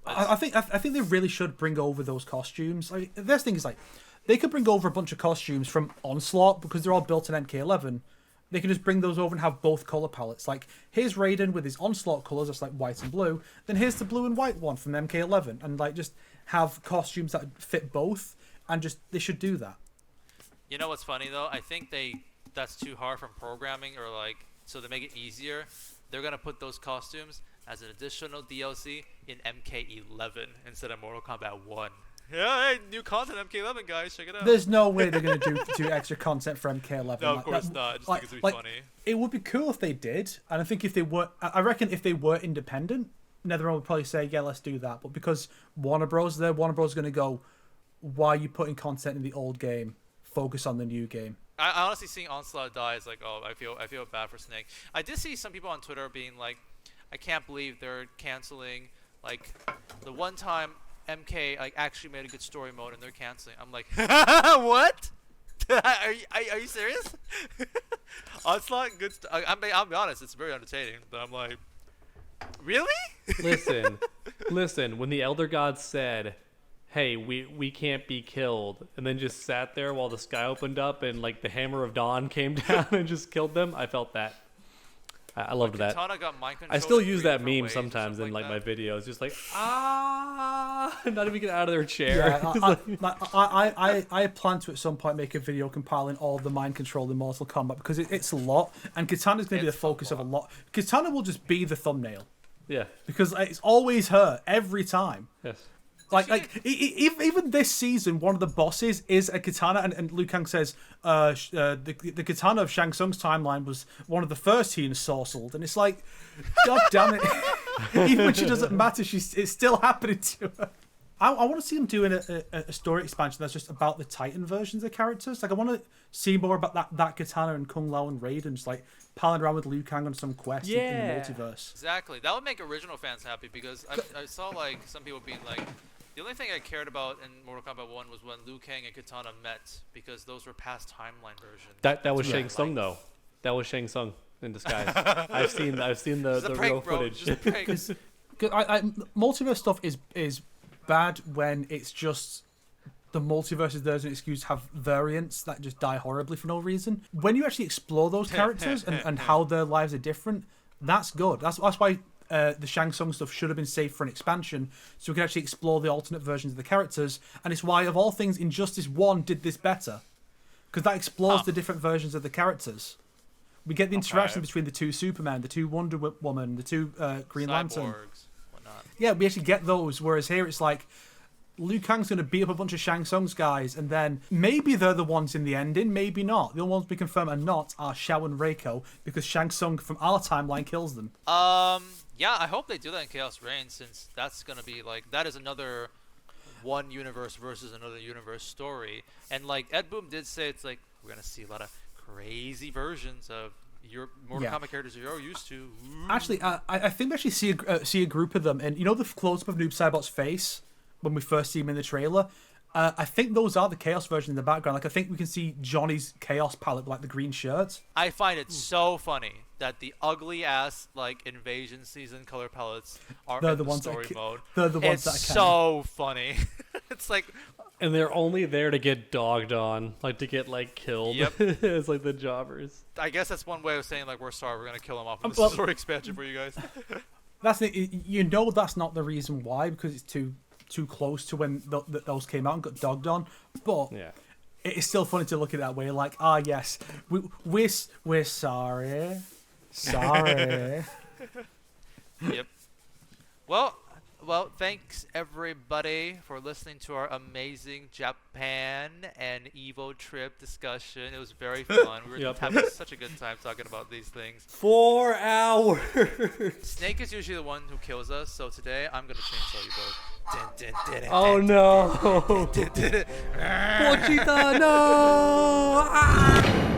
I think they really should bring over those costumes. Like, the best thing is like they could bring over a bunch of costumes from Onslaught because they're all built in MK11. They can just bring those over and have both color palettes. Like here's Raiden with his Onslaught colors, that's like white and blue. Then here's the blue and white one from MK11, and like just have costumes that fit both. And just they should do that. You know what's funny though? I think that's too hard from programming, or like so to make it easier, they're gonna put those costumes as an additional DLC in MK11 instead of Mortal Kombat 1. Yeah, hey, new content MK11, guys, check it out. There's no way they're going to do extra content for MK11. No, of course not. I just think it's be funny. It would be cool if they did, and I think if they were, I reckon if they were independent, NetherRealm would probably say, yeah, let's do that. But because Warner Bros. Warner Bros. Going to go, why are you putting content in the old game? Focus on the new game. I honestly seeing Onslaught die is like, oh, I feel bad for Snake. I did see some people on Twitter being like, I can't believe they're canceling like the one time MK like actually made a good story mode and they're canceling. I'm like, what? are you serious? Onslaught, good stuff. I'll be honest, it's very entertaining, but I'm like, really? Listen. When the Elder Gods said, "Hey, we can't be killed," and then just sat there while the sky opened up and like the Hammer of Dawn came down and just killed them, I felt that. I loved that. Got mind I still in use 3 that different meme ways sometimes in like my videos, just like not even get out of their chair. Yeah, I plan to at some point make a video compiling all the mind control in Mortal Kombat because it's a lot, and Kitana's going to be the focus of a lot. Kitana will just be the thumbnail. Yeah, because it's always her every time. Yes. Even this season, one of the bosses is a katana, and Liu Kang says the katana of Shang Tsung's timeline was one of the first he ensorcelled, and it's like, God damn it! Even when she doesn't matter, it's still happening to her. I want to see them doing a story expansion that's just about the Titan versions of characters. Like I want to see more about that katana and Kung Lao and Raiden, just like palling around with Liu Kang on some quest in the multiverse. Exactly, that would make original fans happy because I saw like some people being like. The only thing I cared about in Mortal Kombat 1 was when Liu Kang and Kitana met, because those were past timeline versions. That was Shang Tsung though. That was Shang Tsung in disguise. I've seen the real footage. Multiverse stuff is bad when it's just the multiverse is there as an excuse to have variants that just die horribly for no reason. When you actually explore those characters and how their lives are different, that's good. That's why the Shang Tsung stuff should have been saved for an expansion, so we can actually explore the alternate versions of the characters. And it's why, of all things, Injustice 1 did this better, because that explores the different versions of the characters. We get the interaction between the 2 Supermen, the 2 Wonder Woman, the 2 Green Lantern. Whatnot. Yeah, we actually get those, whereas here it's like Liu Kang's going to beat up a bunch of Shang Tsung's guys, and then maybe they're the ones in the ending, maybe not. The only ones we confirm are not are Shao and Reiko, because Shang Tsung from our timeline kills them. Yeah, I hope they do that in Khaos Reigns, since that's going to be, like, that is another one universe versus another universe story. And, like, Ed Boon did say it's, like, we're going to see a lot of crazy versions of your Mortal Kombat characters you're used to. Ooh. Actually, I think we actually see a group of them, and you know the close-up of Noob Saibot's face when we first see him in the trailer? I think those are the Chaos version in the background. Like, I think we can see Johnny's Chaos palette, like the green shirt. I find it so funny that the ugly ass like Invasion season color palettes are in the story mode. They're the ones that It's so funny. It's like, and they're only there to get dogged on, like to get like killed. Yep. It's like the jobbers. I guess that's one way of saying like we're sorry, we're gonna kill them off in this story expansion for you guys. That's you know that's not the reason why, because it's too close to when those came out and got dogged on, but it is still funny to look at it that way, like, yes, we're sorry. Yep. Well, thanks everybody for listening to our amazing Japan and Evo trip discussion. It was very fun. We were having such a good time talking about these things. 4 hours. Snake is usually the one who kills us, so today I'm gonna chainsaw you both. Oh no! Pochita, no!